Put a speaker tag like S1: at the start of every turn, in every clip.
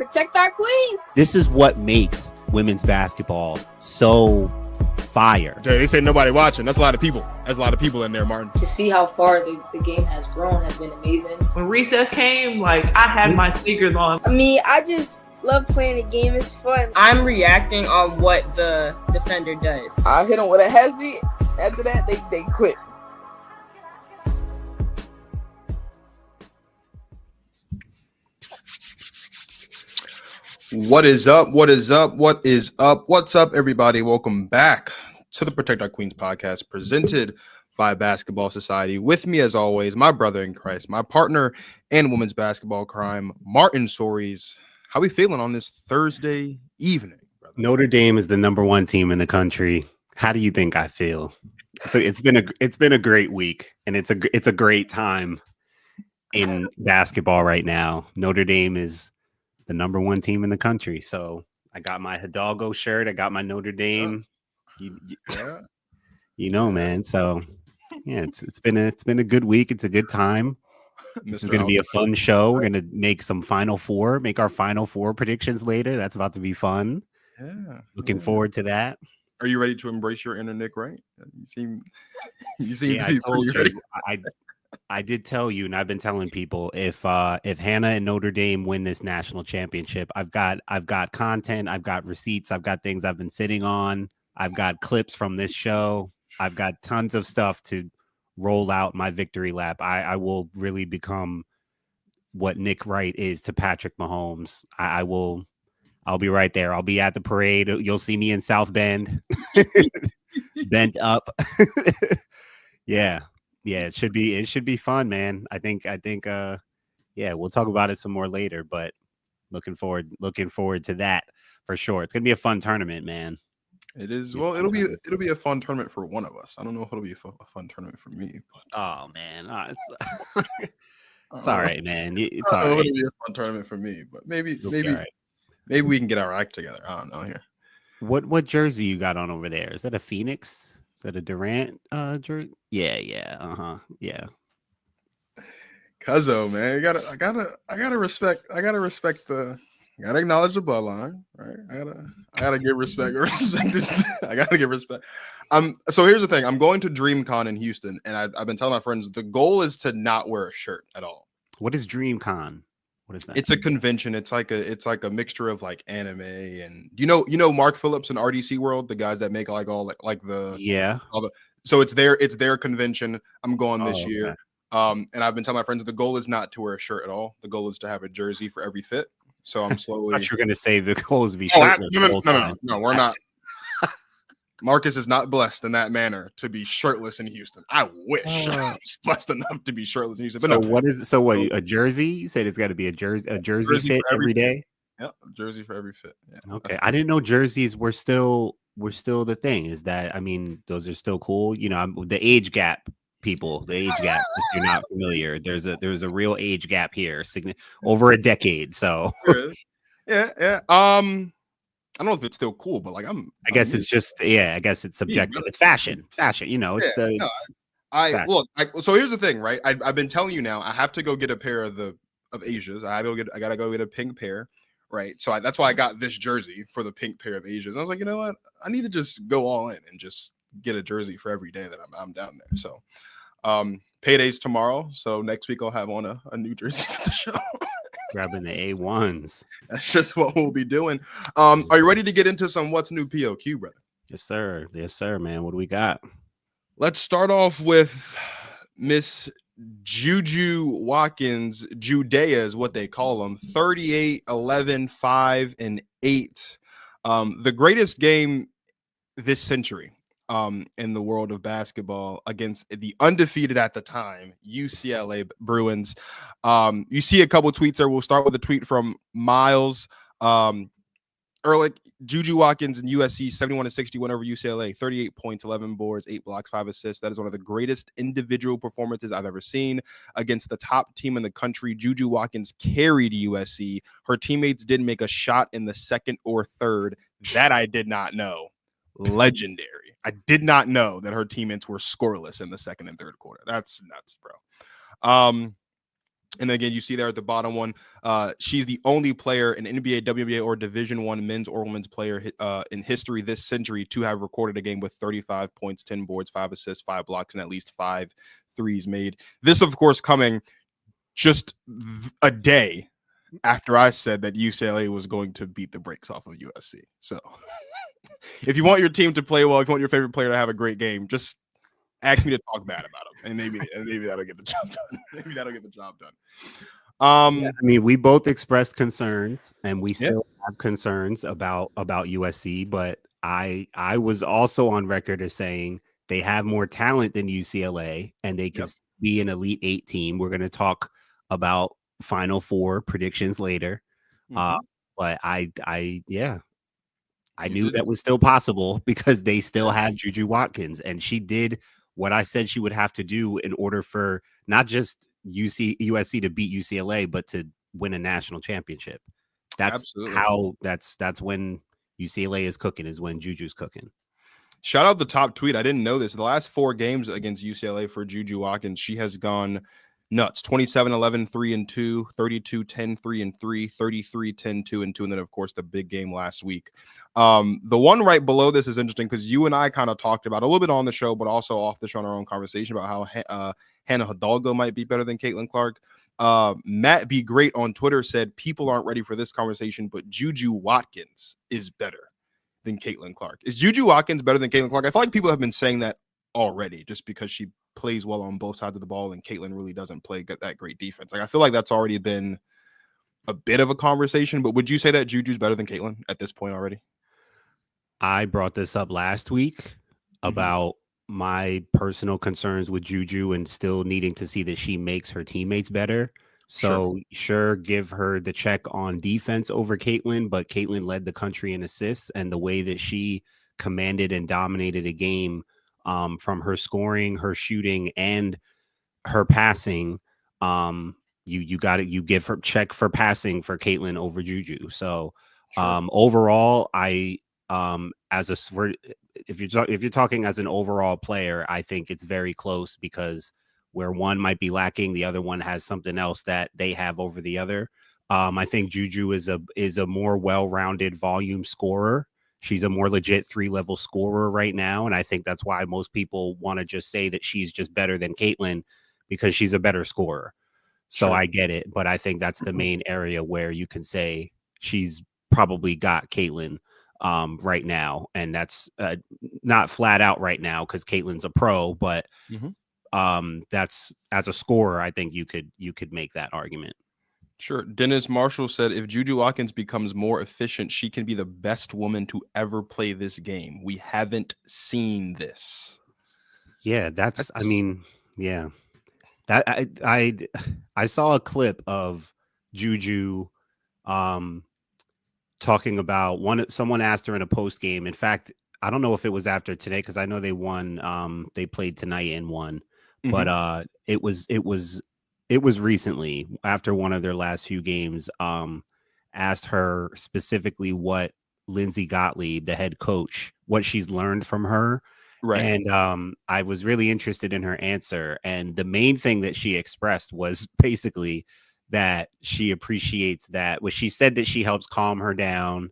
S1: Protect our queens.
S2: This is what makes women's basketball so fire.
S3: Yeah, they say nobody watching. That's a lot of people. That's a lot of people in there, Martin.
S4: To see how far the game has grown has been amazing.
S5: When recess came, like, I had my sneakers on.
S1: I mean, I just love playing the game. It's fun.
S6: I'm reacting on what the defender does.
S7: I hit them with a hezzy. After that, they quit.
S3: What is up? What is up? What is up? What's up, everybody? Welcome back to the Protect Our Queens podcast presented by Basketball Society. With me, as always, my brother in Christ, my partner in women's basketball crime, Martin Soares. How we feeling on this Thursday evening, brother?
S2: Notre Dame is the number one team in the country. How do you think I feel? It's been a great week, and it's a great time in basketball right now. Notre Dame is the number one team in the country. So I got my Hidalgo shirt. I got my Notre Dame. You know, man. So yeah, it's been a good week. It's a good time. This is going to be a fun show. We're going to make our Final Four predictions later. That's about to be fun.
S3: Yeah.
S2: Looking forward to that.
S3: Are you ready to embrace your inner Nick Wright? You seem
S2: Yeah,
S3: to be pretty ready.
S2: I did tell you, and I've been telling people, if Hannah and Notre Dame win this national championship, I've got content, I've got receipts, I've got things I've been sitting on, I've got clips from this show, I've got tons of stuff to roll out my victory lap. I will really become what Nick Wright is to Patrick Mahomes. I'll be right there. I'll be at the parade. You'll see me in South Bend, bent up. Yeah, it should be fun, man. I think we'll talk about it some more later, but looking forward to that for sure. It's gonna be a fun tournament, man.
S3: It is. Well, it'll be a fun tournament for one of us. I don't know if it'll be a fun tournament for me. But...
S2: Oh man, it's all right, man. It's all right.
S3: It'll be a fun tournament for me, but maybe we can get our act together. I don't know here.
S2: What jersey you got on over there? Is that a Phoenix? Is that a Durant jersey? Yeah. Yeah.
S3: Cuzzo, man, I gotta respect I gotta acknowledge the bloodline, right? I gotta give respect. Respect this. I gotta give respect. So here's the thing. I'm going to DreamCon in Houston, and I've been telling my friends the goal is to not wear a shirt at all.
S2: What is DreamCon? What is that?
S3: It's a convention. It's like a mixture of like anime and you know Mark Phillips and RDC World, the guys that make like all like the so it's their convention. I'm going this year. Okay. And I've been telling my friends the goal is not to wear a shirt at all. The goal is to have a jersey for every fit. So I'm slowly.
S2: I thought you were going to say the goal is to be shirtless.
S3: No, we're not. Marcus is not blessed in that manner to be shirtless in Houston. I wish I was blessed enough to be shirtless in Houston. But
S2: what a jersey? You said it's got to be a jersey fit every day.
S3: Yep, a jersey for every fit. Yeah,
S2: okay, I didn't know jerseys were still the thing. Is that, I mean, those are still cool. You know, the age gap. People, the age gap. If you're not familiar, there's a real age gap here, over a decade. So
S3: yeah. I don't know if it's still cool, but like
S2: I guess it's subjective. It's fashion. You know,
S3: so here's the thing, right? I've been telling you now. I have to go get a pair of Asias. I gotta go get a pink pair, right? So that's why I got this jersey for the pink pair of Asias. I was like, you know what? I need to just go all in and just get a jersey for every day that I'm down there. So. Payday's tomorrow, so next week I'll have on a new jersey for the show.
S2: Grabbing the A1s.
S3: That's just what we'll be doing. Are you ready to get into some what's new POQ, brother?
S2: Yes, sir, man. What do we got?
S3: Let's start off with Miss Juju Watkins. Judea is what they call them. 38, 11, 5, and 8. The greatest game this century. In the world of basketball against the undefeated at the time UCLA Bruins. You see a couple tweets there. We'll start with a tweet from Miles Ehrlich. Juju Watkins and USC 71-60 over UCLA, 38 points, 11 boards, 8 blocks, 5 assists. That is one of the greatest individual performances I've ever seen against the top team in the country. Juju Watkins carried USC. Her teammates didn't make a shot in the second or third. That I did not know. Legendary. I did not know that her teammates were scoreless in the second and third quarter. That's nuts, bro. And again, you see there at the bottom one, she's the only player in NBA, WNBA, or Division I men's or women's player in history this century to have recorded a game with 35 points, 10 boards, 5 assists, 5 blocks, and at least 5 threes made. This, of course, coming just a day after I said that UCLA was going to beat the brakes off of USC. So if you want your team to play well, if you want your favorite player to have a great game, just ask me to talk bad about him, and maybe that'll get the job done. Maybe that'll get the job done.
S2: Yeah, I mean, we both expressed concerns, and we still have concerns about USC. But I was also on record as saying they have more talent than UCLA, and they can be an Elite Eight team. We're going to talk about Final Four predictions later. But I knew that was still possible because they still have Juju Watkins, and she did what I said she would have to do in order for not just USC to beat UCLA, but to win a national championship. That's
S3: Absolutely
S2: how that's when UCLA is cooking, is when Juju's cooking.
S3: Shout out the top tweet. I didn't know this. The last 4 games against UCLA for Juju Watkins, she has gone nuts. 27-11, 3-2, 32-10, 3-3, 33-10, 2-2, and then of course the big game last week. The one right below this is interesting because you and I kind of talked about a little bit on the show, but also off the show in our own conversation about how Hannah Hidalgo might be better than Caitlin Clark. Matt B. Great on Twitter said people aren't ready for this conversation, but Juju Watkins is better than Caitlin Clark. Is Juju Watkins better than Caitlin Clark? I feel like people have been saying that already just because she plays well on both sides of the ball and Caitlin really doesn't play that great defense. Like, I feel like that's already been a bit of a conversation, but would you say that Juju's better than Caitlin at this point already?
S2: I brought this up last week about my personal concerns with Juju and still needing to see that she makes her teammates better. So sure, give her the check on defense over Caitlin, but Caitlin led the country in assists, and the way that she commanded and dominated a game from her scoring, her shooting, and her passing, you got it. You give her check for passing for Caitlin over Juju. So overall, if you're talking as an overall player, I think it's very close because where one might be lacking, the other one has something else that they have over the other. I think Juju is a more well-rounded volume scorer. She's a more legit 3-level scorer right now, and I think that's why most people want to just say that she's just better than Caitlin because she's a better scorer. So I get it, but I think that's the main area where you can say she's probably got Caitlin right now, and that's not flat out right now because Caitlin's a pro, but that's, as a scorer, I think you could make that argument.
S3: Sure. Dennis Marshall said, if Juju Watkins becomes more efficient, she can be the best woman to ever play this game. We haven't seen this.
S2: Yeah, I mean, yeah. That I saw a clip of Juju talking about someone asked her in a post game. In fact, I don't know if it was after today because I know they won. They played tonight and won, but it was recently after one of their last few games. Asked her specifically what Lindsay Gottlieb, the head coach, what she's learned from her. Right. And I was really interested in her answer. And the main thing that she expressed was basically that she appreciates that. Well, she said that she helps calm her down.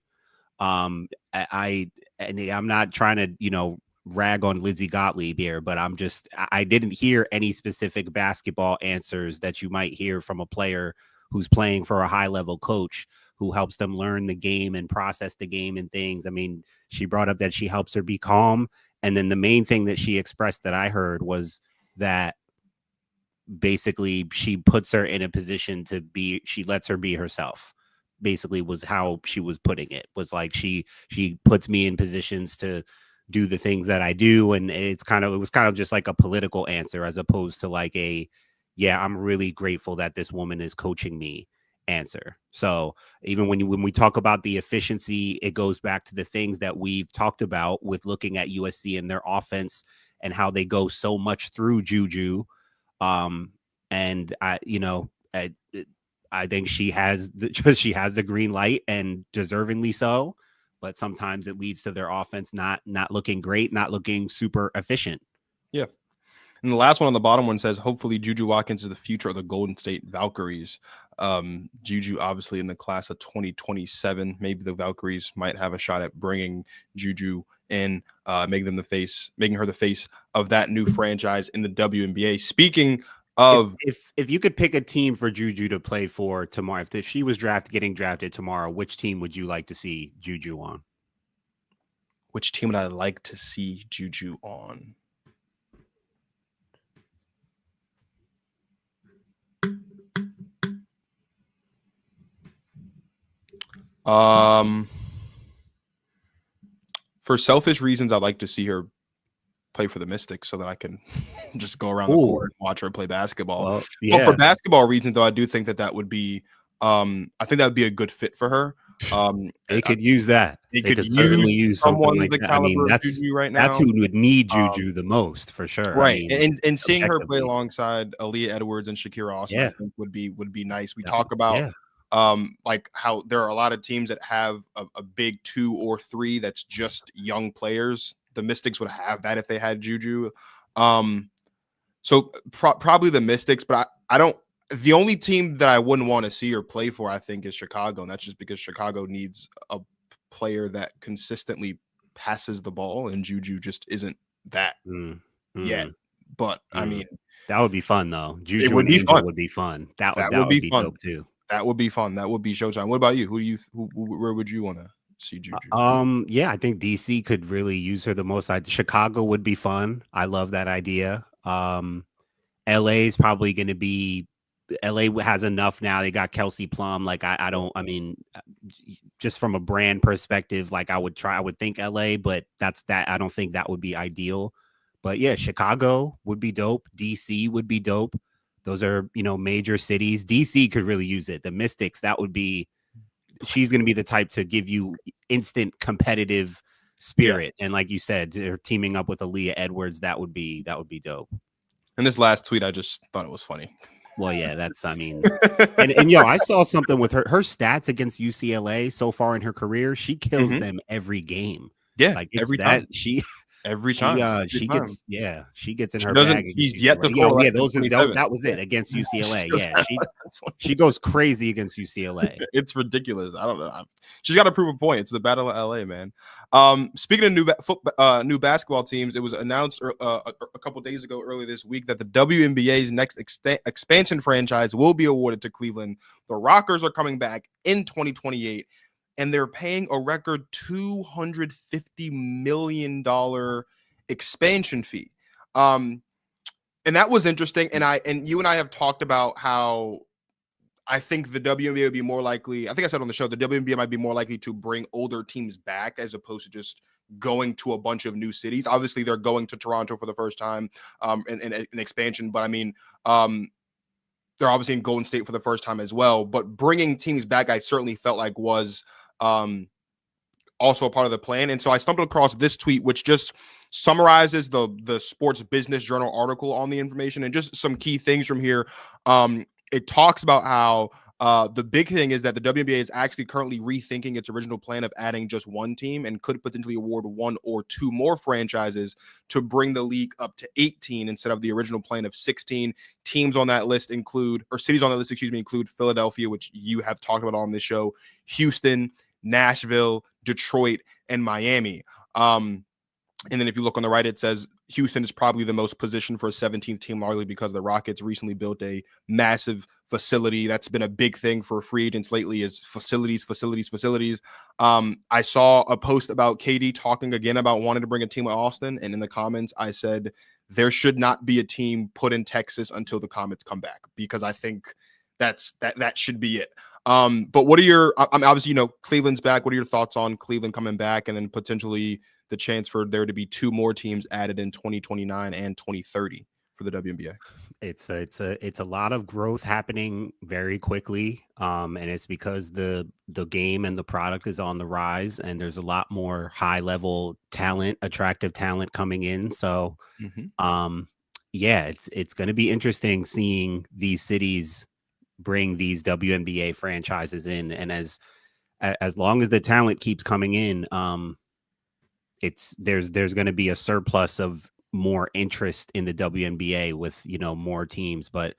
S2: I'm not trying to, rag on Lindsay Gottlieb here, but I didn't hear any specific basketball answers that you might hear from a player who's playing for a high level coach who helps them learn the game and process the game and things. I mean, she brought up that she helps her be calm. And then the main thing that she expressed that I heard was that basically she puts her in a position she lets her be herself, basically was how she was putting it, was like she puts me in positions to do the things that I do. And it was kind of just like a political answer as opposed to like I'm really grateful that this woman is coaching me answer. So even when we talk about the efficiency, it goes back to the things that we've talked about with looking at USC and their offense and how they go so much through Juju. And I think she has the green light, and deservingly so, but sometimes it leads to their offense not looking great, not looking super efficient.
S3: Yeah. And the last one on the bottom one says, hopefully Juju Watkins is the future of the Golden State Valkyries. Juju obviously in the class of 2027. Maybe the Valkyries might have a shot at bringing Juju in, making her the face of that new franchise in the WNBA. Speaking of,
S2: if you could pick a team for Juju to play for tomorrow, if she was getting drafted tomorrow, which team would you like to see Juju on?
S3: Which team would I like to see Juju on? For selfish reasons, I'd like to see her play for the Mystics so that I can just go around the court and watch her play basketball.
S2: Well, yeah.
S3: But for basketball reasons, though, I do think that would be, I think that would be a good fit for her.
S2: They could use that. They could certainly use someone like that. I mean, that's who would need Juju the most for sure.
S3: Right.
S2: I mean,
S3: and seeing her play alongside Aaliyah Edwards and Shakira Austin, I think would be nice. We talk about like how there are a lot of teams that have a big 2 or 3 that's just young players. The Mystics would have that if they had Juju. So probably the Mystics, but I don't. The only team that I wouldn't want to see her play for, I think, is Chicago, and that's just because Chicago needs a player that consistently passes the ball, and Juju just isn't that yet. But I mean,
S2: that would be fun though. Juju
S3: it would be fun.
S2: Would be fun. That would be fun. Dope too.
S3: That would be fun. That would be showtime. What about you? Where would you want to see Juju?
S2: Yeah, I think DC could really use her the most. Chicago would be fun. I love that idea. LA is probably going to be. LA has enough now. They got Kelsey Plum. Like I mean, just from a brand perspective, like I would think LA, but I don't think that would be ideal. But yeah, Chicago would be dope. DC would be dope. Those are, major cities. DC could really use it. The Mystics, she's going to be the type to give you instant competitive spirit. Yeah. And like you said, they're teaming up with Aaliyah Edwards. That would be dope.
S3: And this last tweet, I just thought it was funny.
S2: Well, yeah, and I saw something with her stats against UCLA so far in her career. She kills them every game.
S3: Yeah,
S2: like
S3: every time. Every time
S2: she gets in her bag.
S3: He's yet to score.
S2: Yeah, that was it against UCLA. Yeah, she goes crazy against UCLA.
S3: It's ridiculous. I don't know. She's got to prove a point. It's the Battle of LA, man. Speaking of new basketball teams, it was announced a couple days ago, earlier this week, that the WNBA's next expansion franchise will be awarded to Cleveland. The Rockers are coming back in 2028. And they're paying a record $250 million expansion fee. And that was interesting. And you and I have talked about how I think the WNBA would be more likely. I think I said on the show, the WNBA might be more likely to bring older teams back as opposed to just going to a bunch of new cities. Obviously, they're going to Toronto for the first time in an expansion. But I mean, they're obviously in Golden State for the first time as well. But bringing teams back, I certainly felt like was also a part of the plan. And so I stumbled across this tweet, which just summarizes the Sports Business Journal article on the information and just some key things from here. It talks about how the big thing is that the WNBA is actually currently rethinking its original plan of adding just one team and could potentially award 1 or 2 more franchises to bring the league up to 18 instead of the original plan of 16. Teams on that list include Philadelphia, which you have talked about on this show, Houston, Nashville, Detroit, and Miami. And then if you look on the right, it says Houston is probably the most positioned for a 17th team, largely because the Rockets recently built a massive facility. That's been a big thing for free agents lately, is facilities. I saw a post about KD talking again about wanting to bring a team to Austin. And in the comments, I said, there should not be a team put in Texas until the Comets come back, because I think that should be it. But what are your, obviously, Cleveland's back. What are your thoughts on Cleveland coming back and then potentially the chance for there to be 2 more teams added in 2029 and 2030 for the WNBA?
S2: It's a lot of growth happening very quickly. And it's because the game and the product is on the rise, and there's a lot more high level talent, attractive talent coming in. So, it's going to be interesting seeing these cities bring these WNBA franchises in. And as long as the talent keeps coming in, there's going to be a surplus of more interest in the WNBA with, you know, more teams. But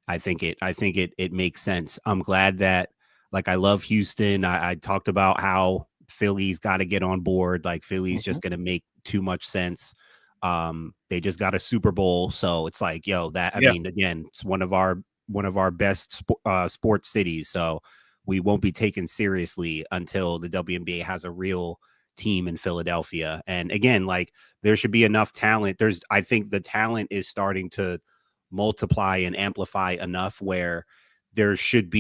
S2: I think it makes sense. I'm glad that, like, I love Houston. I talked about how Philly's got to get on board. Like, Philly's just going to make too much sense. They just got a Super Bowl, so it's like, yo, that, I mean, again, it's one of our best sports cities. So we won't be taken seriously until the WNBA has a real team in Philadelphia. And again, like, there should be enough talent. I think the talent is starting to multiply and amplify enough where there should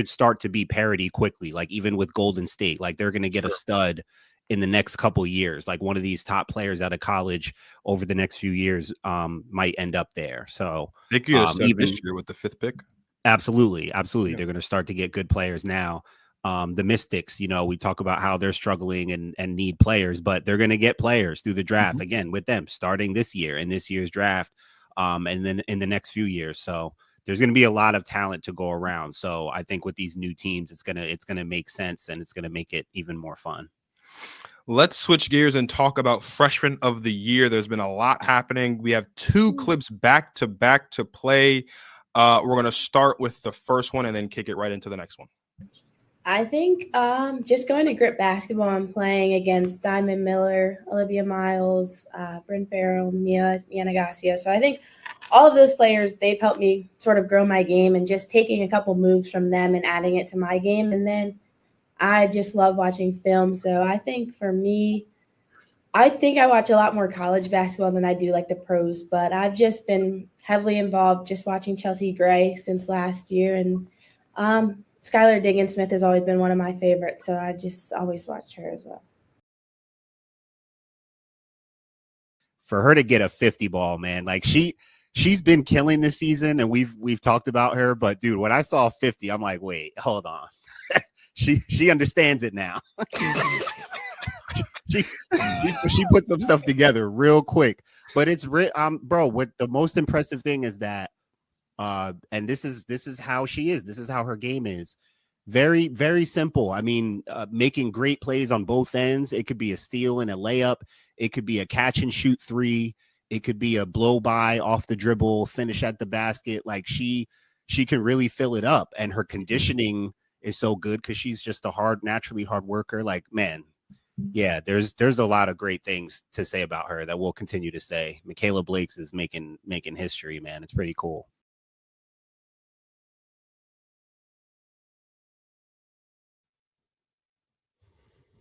S2: start to be parity quickly. Like, even with Golden State, like, they're going to get a stud in the next couple years. Like, one of these top players out of college over the next few years might end up there. So
S3: they could get a stud this year with the 5th pick.
S2: Absolutely.
S3: Yeah.
S2: They're going to start to get good players now. The Mystics, you know, we talk about how they're struggling and need players, but they're going to get players through the draft again with them starting this year in this year's draft. And then in the next few years. So there's going to be a lot of talent to go around. So I think with these new teams, it's going to make sense, and it's going to make it even more fun.
S3: Let's switch gears and talk about Freshman of the Year. There's been a lot happening. We have 2 clips back to back to play. We're going to start with the first one and then kick it right into the next one.
S8: I think just going to Grip Basketball and playing against Diamond Miller, Olivia Miles, Bryn Farrell, Mia Yanagacio. So I think all of those players, they've helped me sort of grow my game, and just taking a couple moves from them and adding it to my game. And then I just love watching film. So I think for me, I think I watch a lot more college basketball than I do like the pros, but I've just been heavily involved just watching Chelsea Gray since last year. And Skylar Diggins-Smith has always been one of my favorites, so I just always watch her as well.
S2: For her to get a 50 ball, man, like, she's been killing this season, and we've talked about her, but dude, when I saw 50, I'm like, wait, hold on. she understands it now. she put some stuff together real quick. But it's bro, what the most impressive thing is that and this is how she is. This is how her game is. Very, very simple. I mean, making great plays on both ends. It could be a steal and a layup. It could be a catch and shoot 3. It could be a blow by off the dribble, finish at the basket. Like, she can really fill it up, and her conditioning is so good because she's just a naturally hard worker. Like, man, yeah, there's a lot of great things to say about her that we'll continue to say. Mikayla Blakes is making history, man. It's pretty cool.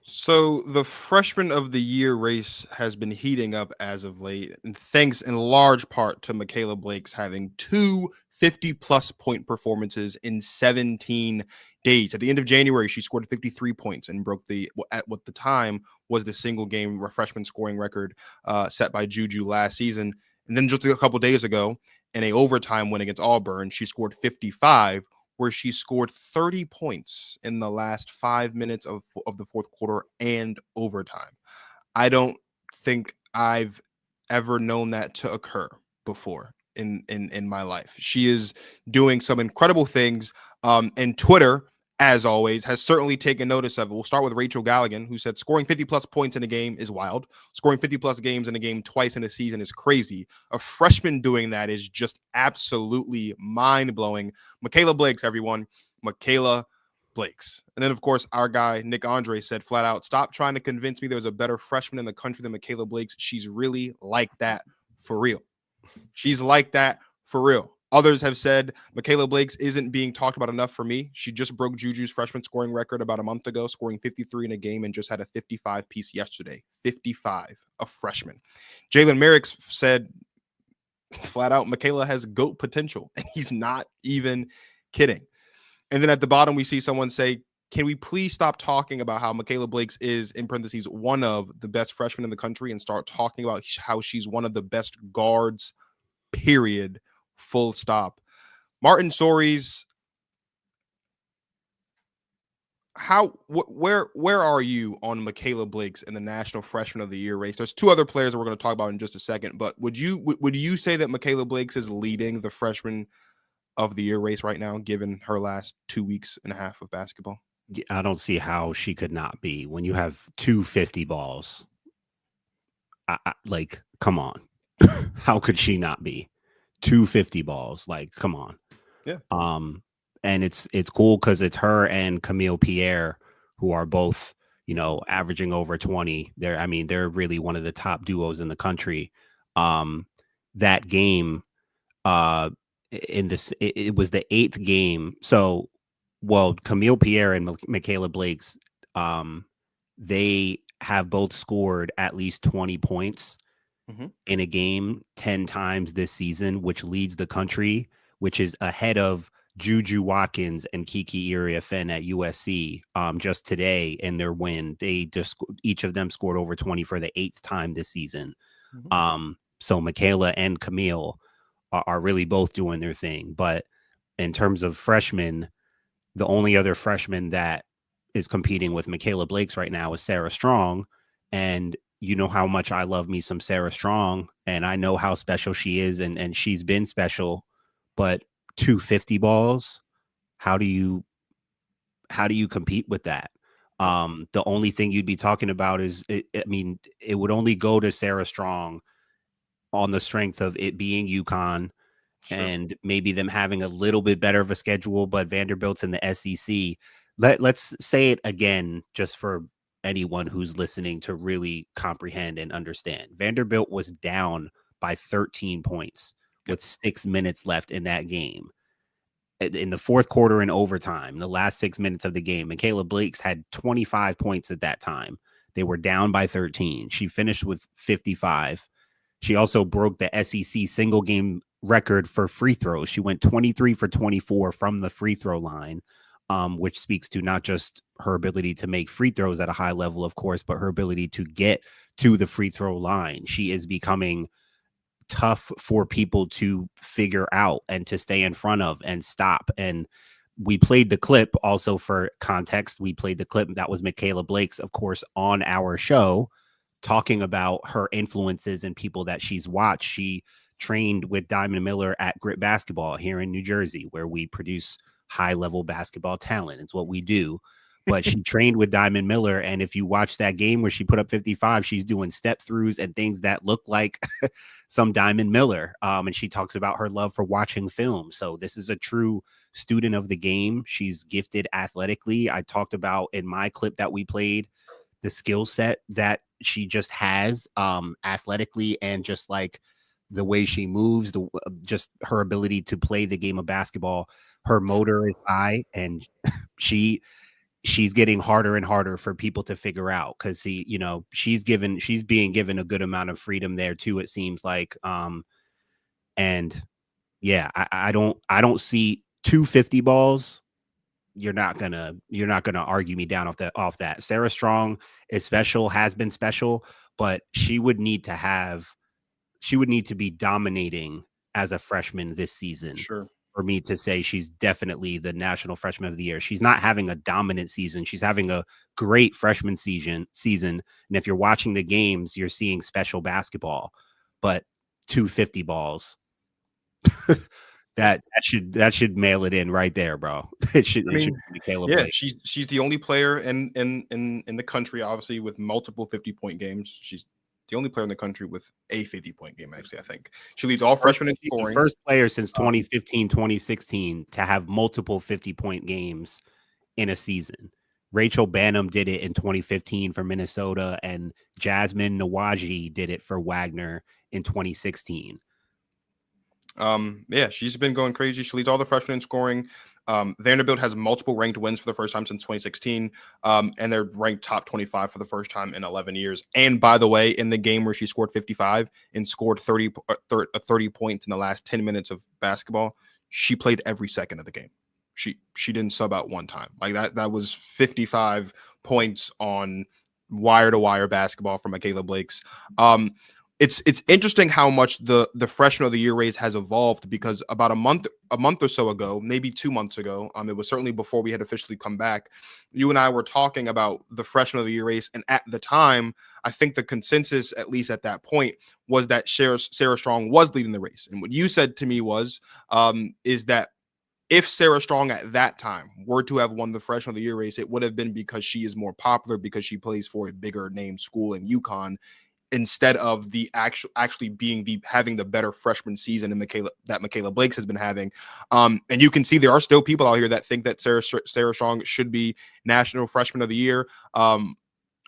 S3: So the Freshman of the Year race has been heating up as of late, and thanks in large part to Mikayla Blakes having 2 50-plus point performances in 17 days. At the end of January, she scored 53 points and broke at what the time was the single game freshman scoring record set by Juju last season. And then just a couple days ago, in a overtime win against Auburn, she scored 55, where she scored 30 points in the last 5 minutes of the fourth quarter and overtime. I don't think I've ever known that to occur before in my life. She is doing some incredible things, and Twitter, as always, has certainly taken notice of it. We'll start with Rachel Galligan, who said scoring 50-plus points in a game is wild. Scoring 50-plus games in a game twice in a season is crazy. A freshman doing that is just absolutely mind-blowing. Mikayla Blakes, everyone. Mikayla Blakes. And then, of course, our guy, Nick Andre, said flat out, stop trying to convince me there's a better freshman in the country than Mikayla Blakes. She's really like that for real. She's like that for real. Others have said Mikayla Blakes isn't being talked about enough for me. She just broke Juju's freshman scoring record about a month ago, scoring 53 in a game, and just had a 55 piece yesterday. 55, a freshman. Jalen Merrick's said flat out, Mikayla has GOAT potential, and he's not even kidding. And then at the bottom, we see someone say, can we please stop talking about how Mikayla Blakes is, in parentheses, one of the best freshmen in the country, and start talking about how she's one of the best guards, period. Full stop. Martin Sories, where are you on Mikayla Blakes in the National Freshman of the Year race? There's 2 other players that we're going to talk about in just a second, but would you say that Mikayla Blakes is leading the Freshman of the Year race right now, given her last 2 weeks and a half of basketball?
S2: I don't see how she could not be when you have 2 50 balls. Like, come on. how could she not be 250 balls? Like, come on.
S3: Yeah.
S2: And it's cool because it's her and Camille Pierre who are both, averaging over 20. They're really one of the top duos in the country. That game, it was the 8th game. So, well, Camille Pierre and Mikayla Blakes, they have both scored at least 20 points in a game 10 times this season, which leads the country, which is ahead of Juju Watkins and Kiki Iriafen at USC just today in their win. They just each of them scored over 20 for the 8th time this season. So Mikayla and Camille are really both doing their thing. But in terms of freshmen, the only other freshman that is competing with Mikayla Blakes right now is Sarah Strong. And you know how much I love me some Sarah Strong, and I know how special she is, and she's been special. But 250 balls, how do you compete with that? The only thing you'd be talking about is, it would only go to Sarah Strong on the strength of it being UConn. Sure. And maybe them having a little bit better of a schedule, but Vanderbilt's in the SEC. Let's say it again, just for anyone who's listening to really comprehend and understand. Vanderbilt was down by 13 points with 6 minutes left in that game. In the fourth quarter and overtime, the last 6 minutes of the game, Mikayla Blakes had 25 points at that time. They were down by 13. She finished with 55. She also broke the SEC single game record for free throws. She went 23 for 24 from the free throw line, which speaks to not just her ability to make free throws at a high level, of course, but her ability to get to the free throw line. She is becoming tough for people to figure out and to stay in front of and stop. And we played the clip also for context. We played the clip that was Mikayla Blakes, of course, on our show, talking about her influences and people that she's watched. She trained with Diamond Miller at Grit Basketball here in New Jersey, where we produce high-level basketball talent. It's what we do. But she trained with Diamond Miller, and if you watch that game where she put up 55, she's doing step throughs and things that look like some Diamond Miller. And she talks about her love for watching film. So this is a true student of the game. She's gifted athletically. I talked about in my clip that we played the skill set that she just has athletically, and just like the way she moves, just her ability to play the game of basketball. Her motor is high, and she's getting harder and harder for people to figure out, because she's being given a good amount of freedom there too, it seems like. And yeah, I don't see 250 balls. You're not gonna argue me down off that. Sarah Strong is special, has been special, but she would need to be dominating as a freshman this season.
S3: Sure.
S2: For me to say she's definitely the National Freshman of the Year. She's not having a dominant season. She's having a great freshman season. And if you're watching the games, you're seeing special basketball. But 250 balls, that should mail it in right there, bro. It should be Mikayla Blakes.
S3: She's the only player in the country, obviously, with multiple 50-point games. She's the only player in the country with a 50-point game, actually, I think. She leads all freshmen in scoring.
S2: The first player since 2015, 2016 to have multiple 50-point games in a season. Rachel Banham did it in 2015 for Minnesota, and Jasmine Nawaji did it for Wagner in 2016.
S3: She's been going crazy. She leads all the freshmen in scoring. Vanderbilt has multiple ranked wins for the first time since 2016, and they're ranked top 25 for the first time in 11 years. And by the way, in the game where she scored 55 and scored 30 points in the last 10 minutes of basketball, she played every second of the game. She didn't sub out one time. Like that was 55 points on wire-to-wire basketball from Mikayla Blakes. It's interesting how much the freshman of the year race has evolved, because about a month or so ago, maybe 2 months ago, it was certainly before we had officially come back, you and I were talking about the freshman of the year race, and at the time, I think the consensus, at least at that point, was that Sarah Strong was leading the race. And what you said to me was, is that if Sarah Strong at that time were to have won the freshman of the year race, it would have been because she is more popular, because she plays for a bigger name school in UConn. instead of the actually being having the better freshman season in Mikayla Blakes has been having. And you can see there are still people out here that think that Sarah Strong should be National Freshman of the Year.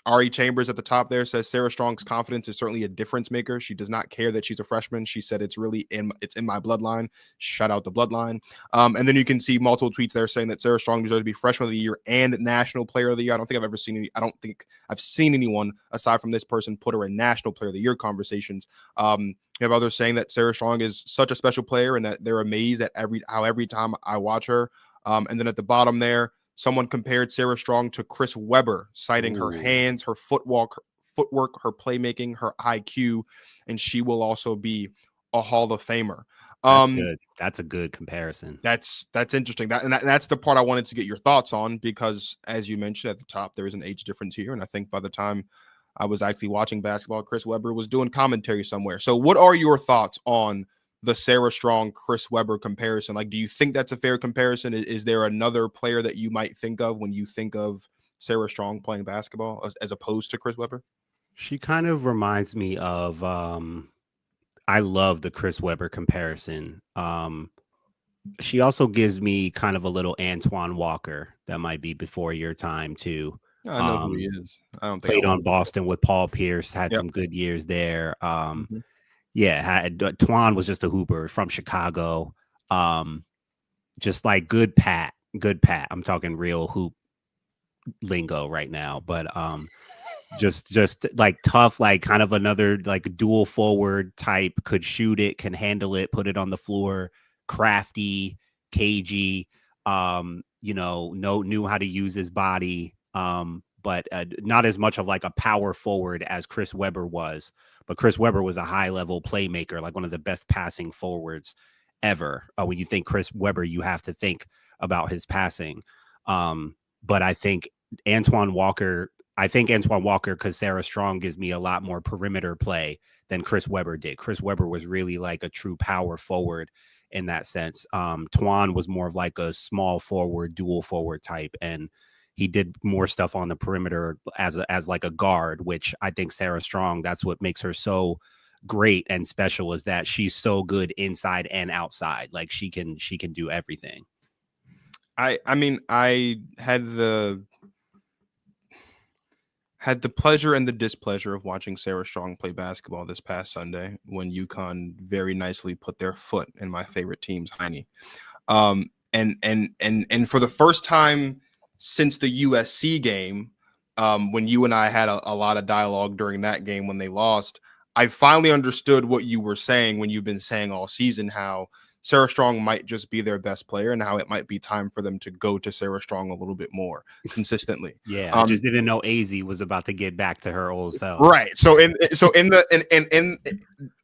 S3: Ari Chambers at the top there says Sarah Strong's confidence is certainly a difference maker. She does not care that she's a freshman. She said it's in my bloodline. Shout out the bloodline. And then you can see multiple tweets there saying that Sarah Strong deserves to be Freshman of the Year and National Player of the Year. I don't think I've seen anyone aside from this person put her in National Player of the Year conversations. You have others saying that Sarah Strong is such a special player and that they're amazed at every time I watch her. And then at the bottom there, someone compared Sarah Strong to Chris Webber, citing her hands, her footwork, her playmaking, her IQ, and she will also be a Hall of Famer.
S2: That's good. That's a good comparison.
S3: That's interesting. That's the part I wanted to get your thoughts on because, as you mentioned at the top, there is an age difference here, and I think by the time I was actually watching basketball, Chris Webber was doing commentary somewhere. So, what are your thoughts on the Sarah Strong Chris Webber comparison? Like, do you think that's a fair comparison? Is there another player that you might think of when you think of Sarah Strong playing basketball as opposed to Chris Webber?
S2: She kind of reminds me of I love the Chris Webber comparison. She also gives me kind of a little Antoine Walker that might be before your time too.
S3: I know who he is. I don't think
S2: played on Boston with Paul Pierce, had some good years there. Yeah, Twan was just a hooper from Chicago. Just like good pat. I'm talking real hoop lingo right now, but just like tough, like kind of another like dual forward type, could shoot it, can handle it, put it on the floor, crafty, cagey, knew how to use his body, but not as much of like a power forward as Chris Webber was. But Chris Webber was a high-level playmaker, like one of the best passing forwards ever. When you think Chris Webber, you have to think about his passing. But I think Antoine Walker, because Sarah Strong gives me a lot more perimeter play than Chris Webber did. Chris Webber was really like a true power forward in that sense. Twan was more of like a small forward, dual forward type, and he did more stuff on the perimeter as like a guard, which I think Sarah Strong, that's what makes her so great and special, is that she's so good inside and outside. Like she can do everything.
S3: I mean, I had the pleasure and the displeasure of watching Sarah Strong play basketball this past Sunday when UConn very nicely put their foot in my favorite team's hiney. And for the first time since the USC game, when you and I had a lot of dialogue during that game when they lost, I finally understood what you were saying when you've been saying all season, how Sarah Strong might just be their best player and how it might be time for them to go to Sarah Strong a little bit more consistently.
S2: Yeah, I just didn't know AZ was about to get back to her old self.
S3: Right. So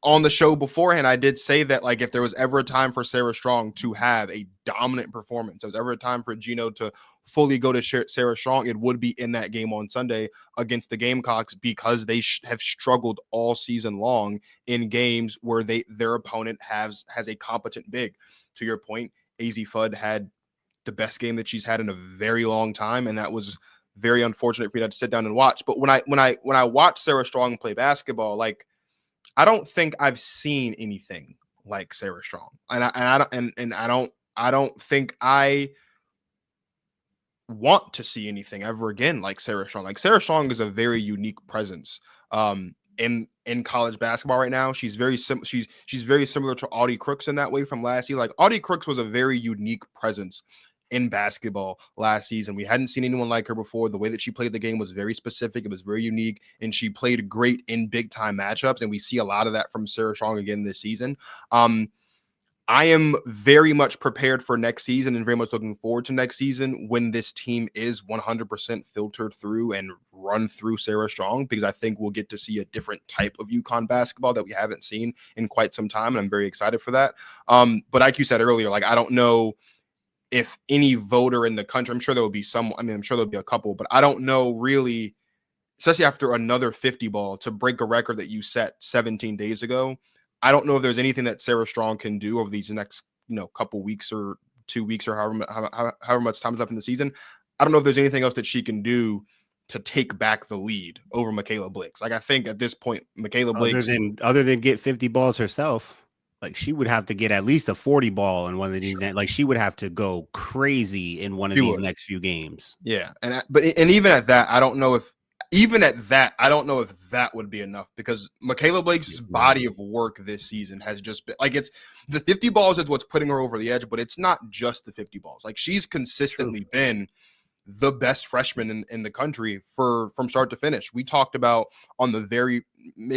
S3: on the show beforehand, I did say that, like, if there was ever a time for Sarah Strong to have a dominant performance, if there was ever a time for Gino to fully go to Sarah Strong, it would be in that game on Sunday against the Gamecocks, because they have struggled all season long in games where their opponent has a competent big. To your point, AZ Fudd had the best game that she's had in a very long time, and that was very unfortunate for me to have to sit down and watch. But when I watch Sarah Strong play basketball, like, I don't think I've seen anything like Sarah Strong, and I don't think I want to see anything ever again like Sarah Strong. Like, Sarah Strong is a very unique presence in college basketball right now. She's very similar to Audie Crooks in that way from last year. Like, Audie Crooks was a very unique presence in basketball last season. We hadn't seen anyone like her before. The way that she played the game was very specific. It was very unique, and she played great in big time matchups. And we see a lot of that from Sarah Strong again this season. I am very much prepared for next season and very much looking forward to next season when this team is 100% filtered through and run through Sarah Strong, because I think we'll get to see a different type of UConn basketball that we haven't seen in quite some time. And I'm very excited for that. But like you said earlier, like, I don't know if any voter in the country, I'm sure there will be some, I'm sure there'll be a couple, but I don't know really, especially after another 50 ball, to break a record that you set 17 days ago. I don't know if there's anything that Sarah Strong can do over these next, couple weeks or 2 weeks or however much time is left in the season. I don't know if there's anything else that she can do to take back the lead over Mikayla Blakes. Like I think at this point, Mikayla Blakes,
S2: other than get 50 balls herself, like she would have to get at least a 40 ball in one of these. Like she would have to go crazy in one of these next few games.
S3: Yeah, but even at that, I don't know if that would be enough, because Mikayla Blake's body of work this season has just been like, it's the 50 balls is what's putting her over the edge, but it's not just the 50 balls. Like she's consistently been the best freshman in the country from start to finish. We talked about on maybe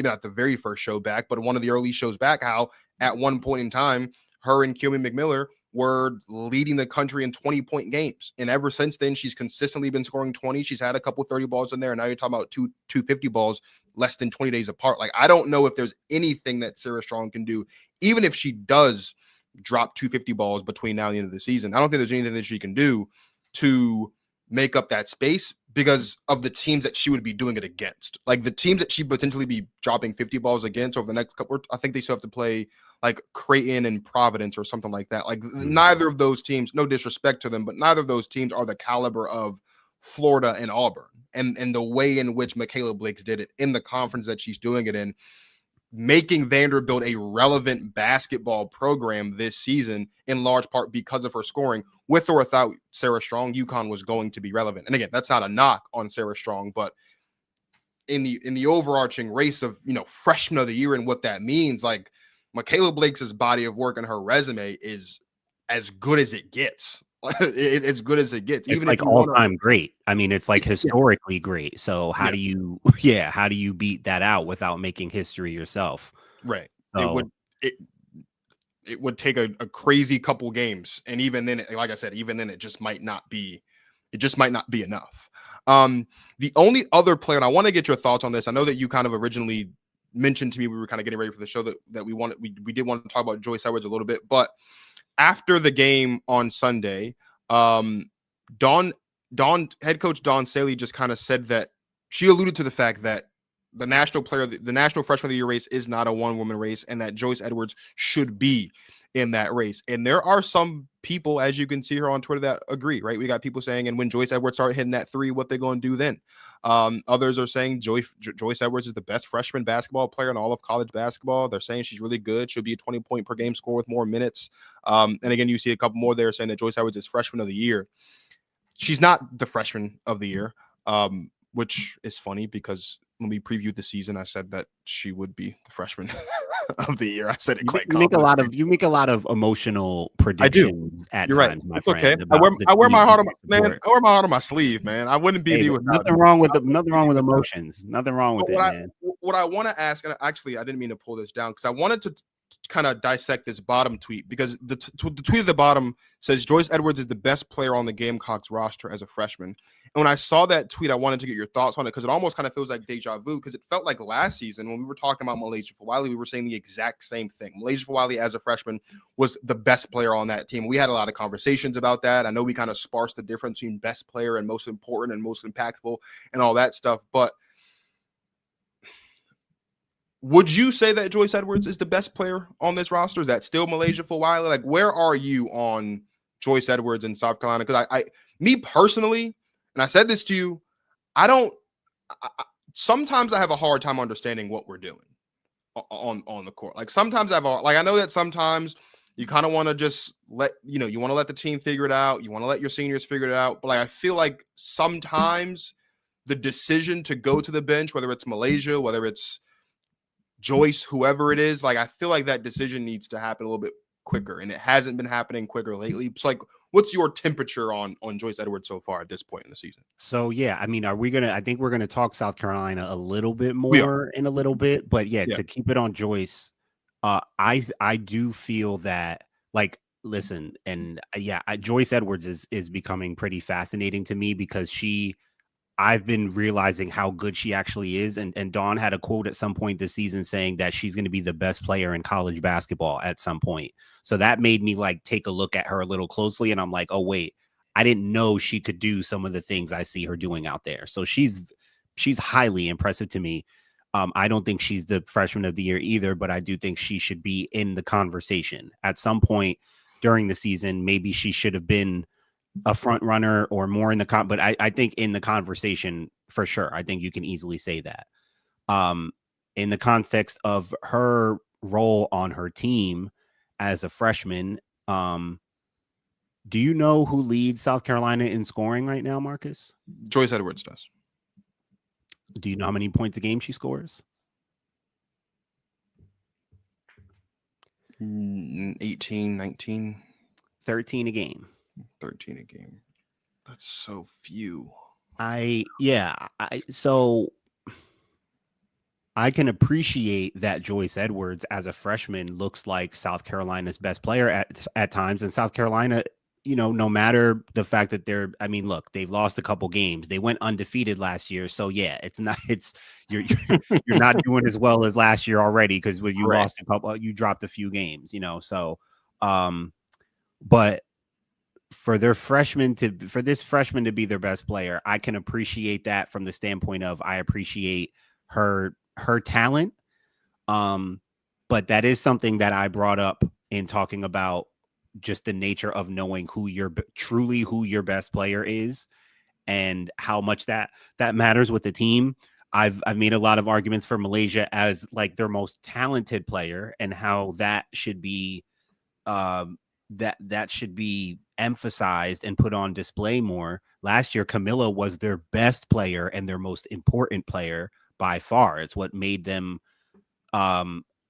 S3: not the very first show back, but one of the early shows back, how at one point in time, her and Keely McMiller were leading the country in 20-point games. And ever since then, she's consistently been scoring 20. She's had a couple 30 balls in there. And now you're talking about two 50 balls less than 20 days apart. Like, I don't know if there's anything that Sarah Strong can do, even if she does drop 250 balls between now and the end of the season. I don't think there's anything that she can do to make up that space because of the teams that she would be doing it against. Like the teams that she potentially be dropping 50 balls against over the next couple, I think they still have to play like Creighton and Providence or something like that. Like neither of those teams, no disrespect to them, but neither of those teams are the caliber of Florida and Auburn. And the way in which Mikayla Blakes did it in the conference that she's doing it in, making Vanderbilt a relevant basketball program this season, in large part because of her scoring. With or without Sarah Strong, UConn was going to be relevant. And again, that's not a knock on Sarah Strong, but in the overarching race of, freshman of the year and what that means, like Mikayla Blakes' body of work and her resume is as good as it gets. It's good as it gets.
S2: It's
S3: even
S2: like
S3: if
S2: all-time great. I mean, it's like historically great. So how do you beat that out without making history yourself?
S3: Right.
S2: So,
S3: it would take a crazy couple games. And even then, like I said, it just might not be enough. The only other player, and I want to get your thoughts on this. I know that you kind of originally mentioned to me, we were kind of getting ready for the show that we did want to talk about Joyce Edwards a little bit, but after the game on Sunday, head coach Dawn Staley just kind of said that she alluded to the fact that the national freshman of the year race is not a one-woman race, and that Joyce Edwards should be in that race. And there are some people, as you can see here on Twitter, that agree, right? We got people saying, and when Joyce Edwards started hitting that three, what they going to do then? Others are saying Joyce Edwards is the best freshman basketball player in all of college basketball. They're saying she's really good. She'll be a 20-point per game scorer with more minutes. And again, you see a couple more there saying that Joyce Edwards is freshman of the year. She's not the freshman of the year, which is funny because when we previewed the season, I said that she would be the freshman of the year. I said it quite confidently.
S2: You make a lot of emotional predictions at
S3: You're
S2: times,
S3: right.
S2: my
S3: It's
S2: friend.
S3: okay. I wear my heart on my sleeve, man. I wouldn't be me without
S2: nothing wrong with emotions. Nothing wrong with it, man.
S3: What I want to ask, and actually I didn't mean to pull this down because I wanted to kind of dissect this bottom tweet, because the tweet at the bottom says Joyce Edwards is the best player on the Gamecocks roster as a freshman. And when I saw that tweet, I wanted to get your thoughts on it because it almost kind of feels like deja vu, because it felt like last season when we were talking about Malaysia Fawali, we were saying the exact same thing. Malaysia Fawali as a freshman was the best player on that team. We had a lot of conversations about that. I know we kind of sparsed the difference between best player and most important and most impactful and all that stuff, but would you say that Joyce Edwards is the best player on this roster? Is that still Malaysia Fawali? Like, where are you on Joyce Edwards in South Carolina? Because me personally, and I said this to you, sometimes I have a hard time understanding what we're doing on the court. Like sometimes I know that sometimes you kind of want to just you want to let the team figure it out. You want to let your seniors figure it out. But I feel like sometimes the decision to go to the bench, whether it's Malaysia, whether it's Joyce, whoever it is, I feel like that decision needs to happen a little bit quicker, and it hasn't been happening quicker lately. It's what's your temperature on Joyce Edwards so far at this point in the season? So,
S2: yeah, I mean, I think we're going to talk South Carolina a little bit more in a little bit, but to keep it on Joyce, I do feel that, listen, and Joyce Edwards is becoming pretty fascinating to me because I've been realizing how good she actually is. And Dawn had a quote at some point this season saying that she's going to be the best player in college basketball at some point. So that made me take a look at her a little closely. And I'm like, oh, wait, I didn't know she could do some of the things I see her doing out there. So she's highly impressive to me. I don't think she's the freshman of the year either, but I do think she should be in the conversation at some point during the season. Maybe she should have been a front runner or more in the but I think in the conversation for sure. I think you can easily say that. In the context of her role on her team as a freshman, do you know who leads South Carolina in scoring right now, Marcus?
S3: Joyce Edwards does.
S2: Do you know how many points a game she scores?
S3: 18, 19.
S2: 13 a game.
S3: 13 a game. That's so few.
S2: So I can appreciate that Joyce Edwards as a freshman looks like South Carolina's best player at times. And South Carolina, no matter the fact that look, they've lost a couple games. They went undefeated last year. So yeah, you're not doing as well as last year already because when you lost a couple, you dropped a few games, so but for this freshman to be their best player, I can appreciate that from the standpoint of I appreciate her talent. But that is something that I brought up in talking about just the nature of knowing who your best player is and how much that matters with the team. I've made a lot of arguments for Malaysia as like their most talented player and how that should be that should be emphasized and put on display more. Last year, Camilla was their best player and their most important player by far. It's what made them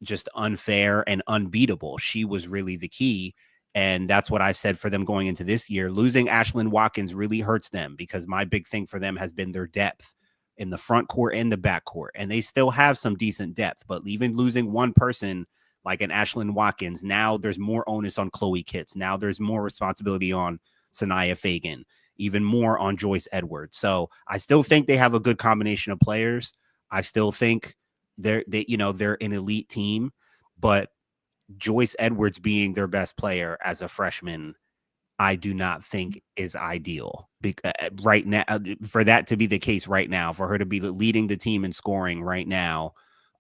S2: just unfair and unbeatable. She was really the key. And that's what I said for them going into this year. Losing Ashlyn Watkins really hurts them because my big thing for them has been their depth in the front court and the back court. And they still have some decent depth, but even losing one person like an Ashlyn Watkins, now there's more onus on Chloe Kitts. Now there's more responsibility on Sanaya Fagan, even more on Joyce Edwards. So I still think they have a good combination of players. I still think they're an elite team, but Joyce Edwards being their best player as a freshman, I do not think is ideal right now. For that to be the case right now, for her to be leading the team in scoring right now,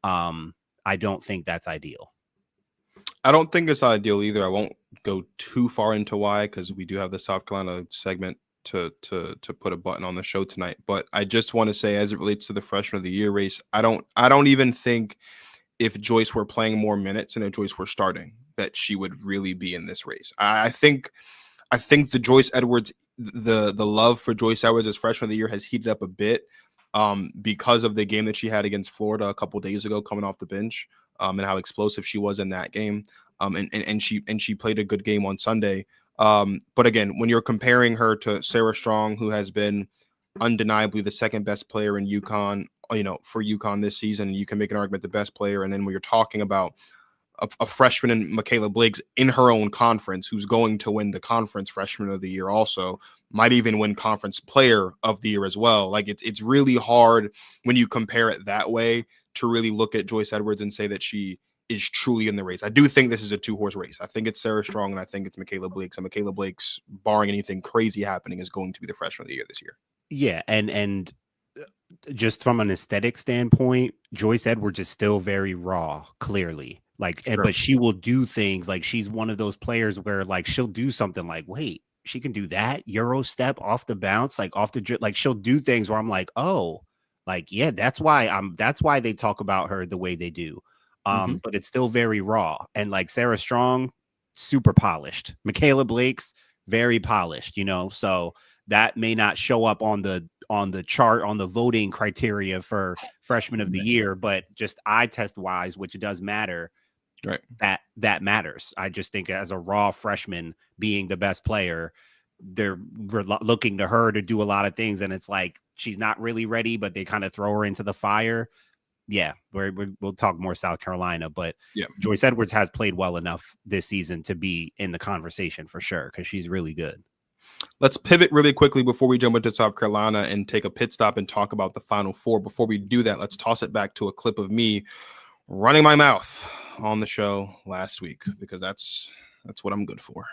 S2: I don't think that's ideal.
S3: I don't think it's ideal either. I won't go too far into why because we do have the South Carolina segment to put a button on the show tonight. But I just want to say, as it relates to the freshman of the year race, I don't even think if Joyce were playing more minutes and if Joyce were starting, that she would really be in this race. I think the Joyce Edwards, the love for Joyce Edwards as freshman of the year has heated up a bit because of the game that she had against Florida a couple days ago, coming off the bench, and how explosive she was in that game. And she played a good game on Sunday. But again, when you're comparing her to Sarah Strong, who has been undeniably the second best player in UConn, for UConn this season, you can make an argument the best player. And then when you're talking about a freshman in Mikayla Blakes in her own conference, who's going to win the conference freshman of the year, also might even win conference player of the year as well. Like it's really hard when you compare it that way to really look at Joyce Edwards and say that she is truly in the race. I do think this is a 2-horse race. I think it's Sarah Strong and I think it's Mikayla Blakes. And Mikayla Blakes, barring anything crazy happening, is going to be the freshman of the year this year.
S2: Yeah, and just from an aesthetic standpoint, Joyce Edwards is still very raw, clearly. But she will do things like she's one of those players where like she'll do something like, wait, she can do that Euro step off the bounce, like off the like she'll do things where I'm like, oh, like yeah, that's why they talk about her the way they do. But it's still very raw. And like Sarah Strong, super polished. Mikayla Blakes, very polished, so that may not show up on the chart, on the voting criteria for freshman of the year, but just eye test wise, which does matter,
S3: right?
S2: That matters. I just think as a raw freshman being the best player, we're looking to her to do a lot of things. And it's like, she's not really ready, but they kind of throw her into the fire. Yeah, we'll talk more South Carolina, but yeah, Joyce Edwards has played well enough this season to be in the conversation for sure because she's really good.
S3: Let's pivot really quickly before we jump into South Carolina and take a pit stop and talk about the Final Four. Before we do that, let's toss it back to a clip of me running my mouth on the show last week because that's what I'm good for.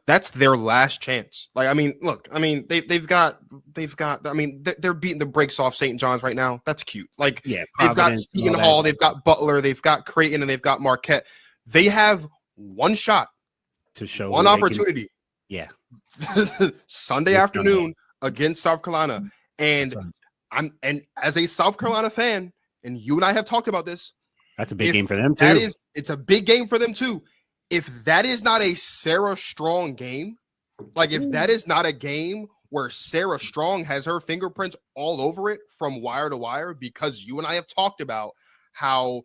S3: that's their last chance. Like, I mean, look, I mean, they've got. I mean, they're beating the brakes off St. John's right now. That's cute. Like,
S2: Yeah,
S3: they've got
S2: Providence and
S3: Seton
S2: all
S3: Hall,
S2: that.
S3: they've got Butler, they've got Creighton, and they've got Marquette. They have one shot,
S2: To show
S3: one
S2: who they can-
S3: opportunity.
S2: Yeah,
S3: Sunday
S2: This
S3: afternoon
S2: Sunday.
S3: against South Carolina, and
S2: That's
S3: and as a South Carolina fan, and you and I have talked about this.
S2: that's a big
S3: If
S2: game for them too.
S3: It's a big game for them too. If that is not a Sarah Strong game, like if that is not a game where Sarah Strong has her fingerprints all over it from wire to wire, because you and I have talked about how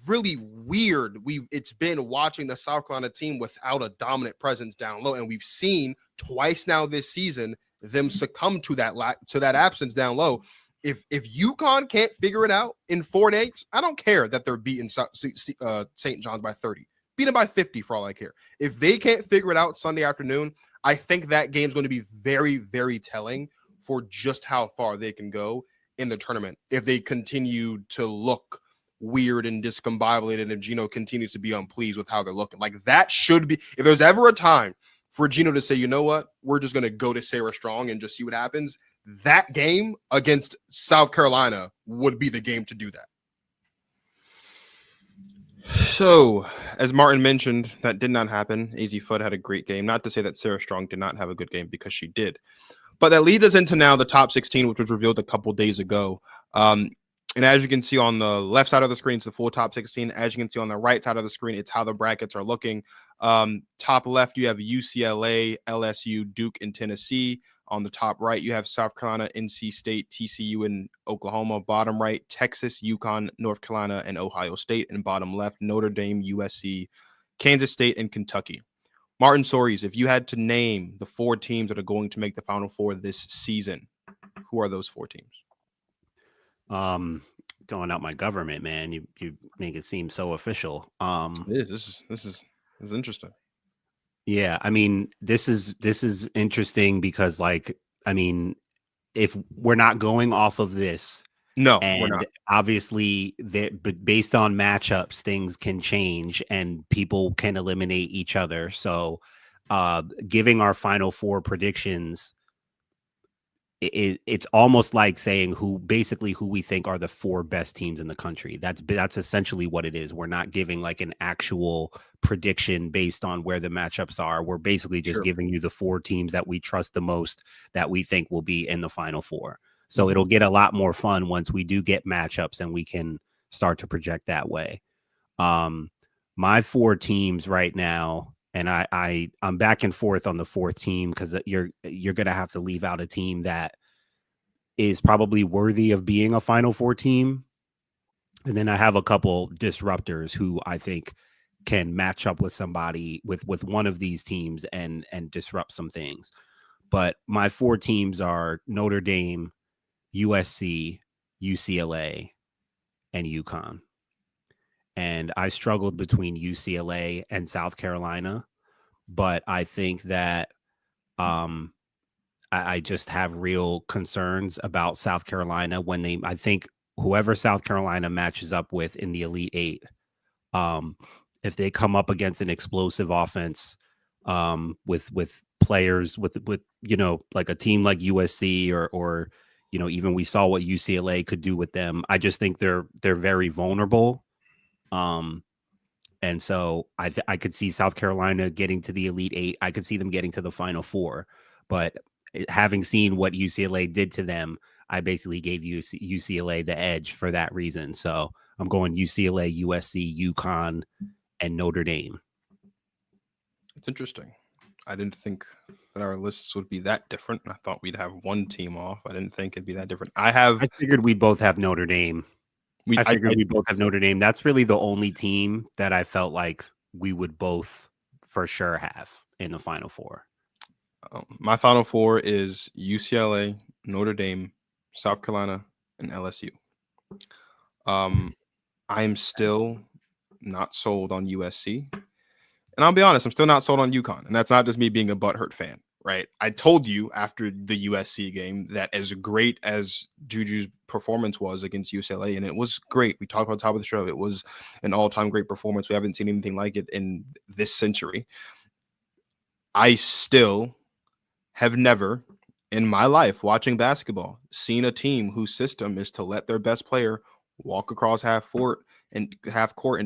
S3: really weird it's been watching the South Carolina team without a dominant presence down low, and we've seen twice now this season them succumb to that absence down low. If UConn can't figure it out in 4 days, I don't care that they're beating St. John's by 30. Beat them by 50 for all I care. If they can't figure it out Sunday afternoon, I think that game's going to be very, very telling for just how far they can go in the tournament if they continue to look weird and discombobulated, and if Gino continues to be unpleased with how they're looking. Like, that should be, if there's ever a time for Gino to say, you know what, we're just going to go to Sarah Strong and just see what happens, that game against South Carolina would be the game to do that. So, as Martin mentioned, that did not happen. AZ Fudd had a great game. Not to say that Sarah Strong did not have a good game, because she did. But that leads us into now the top 16, which was revealed a couple days ago. And as you can see on the left side of the screen, it's the full top 16. As you can see on the right side of the screen, it's how the brackets are looking. Top left, you have UCLA, LSU, Duke, and Tennessee. On the top right, you have South Carolina, NC State, TCU, and Oklahoma. Bottom right, Texas, UConn, North Carolina, and Ohio State. And bottom left, Notre Dame, USC, Kansas State, and Kentucky. Martin Sories, if you had to name the 4 teams that are going to make the Final Four this season, who are those 4 teams?
S2: Throwing out my government, man. You make it seem so official.
S3: This is interesting.
S2: Yeah, I mean, this is interesting because, like, I mean, if we're not going off of this,
S3: No,
S2: and
S3: we're not.
S2: obviously, but based on matchups, things can change and people can eliminate each other. So, giving our Final Four predictions, it's almost like saying who we think are the 4 best teams in the country. That's essentially what it is. We're not giving like an actual prediction based on where the matchups are. We're basically just giving you the 4 teams that we trust the most, that we think will be in the Final Four. So it'll get a lot more fun once we do get matchups and we can start to project that way. My 4 teams right now, and I'm back and forth on the 4th team, because you're gonna have to leave out a team that is probably worthy of being a Final Four team, and then I have a couple disruptors who I think can match up with somebody with one of these teams and disrupt some things. But my 4 teams are Notre Dame, USC, UCLA, and UConn. And I struggled between UCLA and South Carolina, but I think that I just have real concerns about South Carolina I think whoever South Carolina matches up with in the Elite 8, if they come up against an explosive offense, with players with like a team like USC or even we saw what UCLA could do with them. I just think they're very vulnerable. And so I could see South Carolina getting to the Elite 8. I could see them getting to the Final Four, but having seen what UCLA did to them, I basically gave UCLA the edge for that reason. So I'm going UCLA, USC, UConn, and Notre Dame.
S3: It's interesting. I didn't think that our lists would be that different. I thought we'd have one team off. I didn't think it'd be that different. I
S2: figured we'd both have Notre Dame. We both have Notre Dame. That's really the only team that I felt like we would both for sure have in the Final Four.
S3: My Final Four is UCLA, Notre Dame, South Carolina, and LSU. I'm still not sold on USC. And I'll be honest, I'm still not sold on UConn. And that's not just me being a butthurt fan, right? I told you after the USC game that as great as Juju's performance was against UCLA, and it was great. We talked about the top of the show. It was an all-time great performance. We haven't seen anything like it in this century. I still have never in my life watching basketball seen a team whose system is to let their best player walk across half court and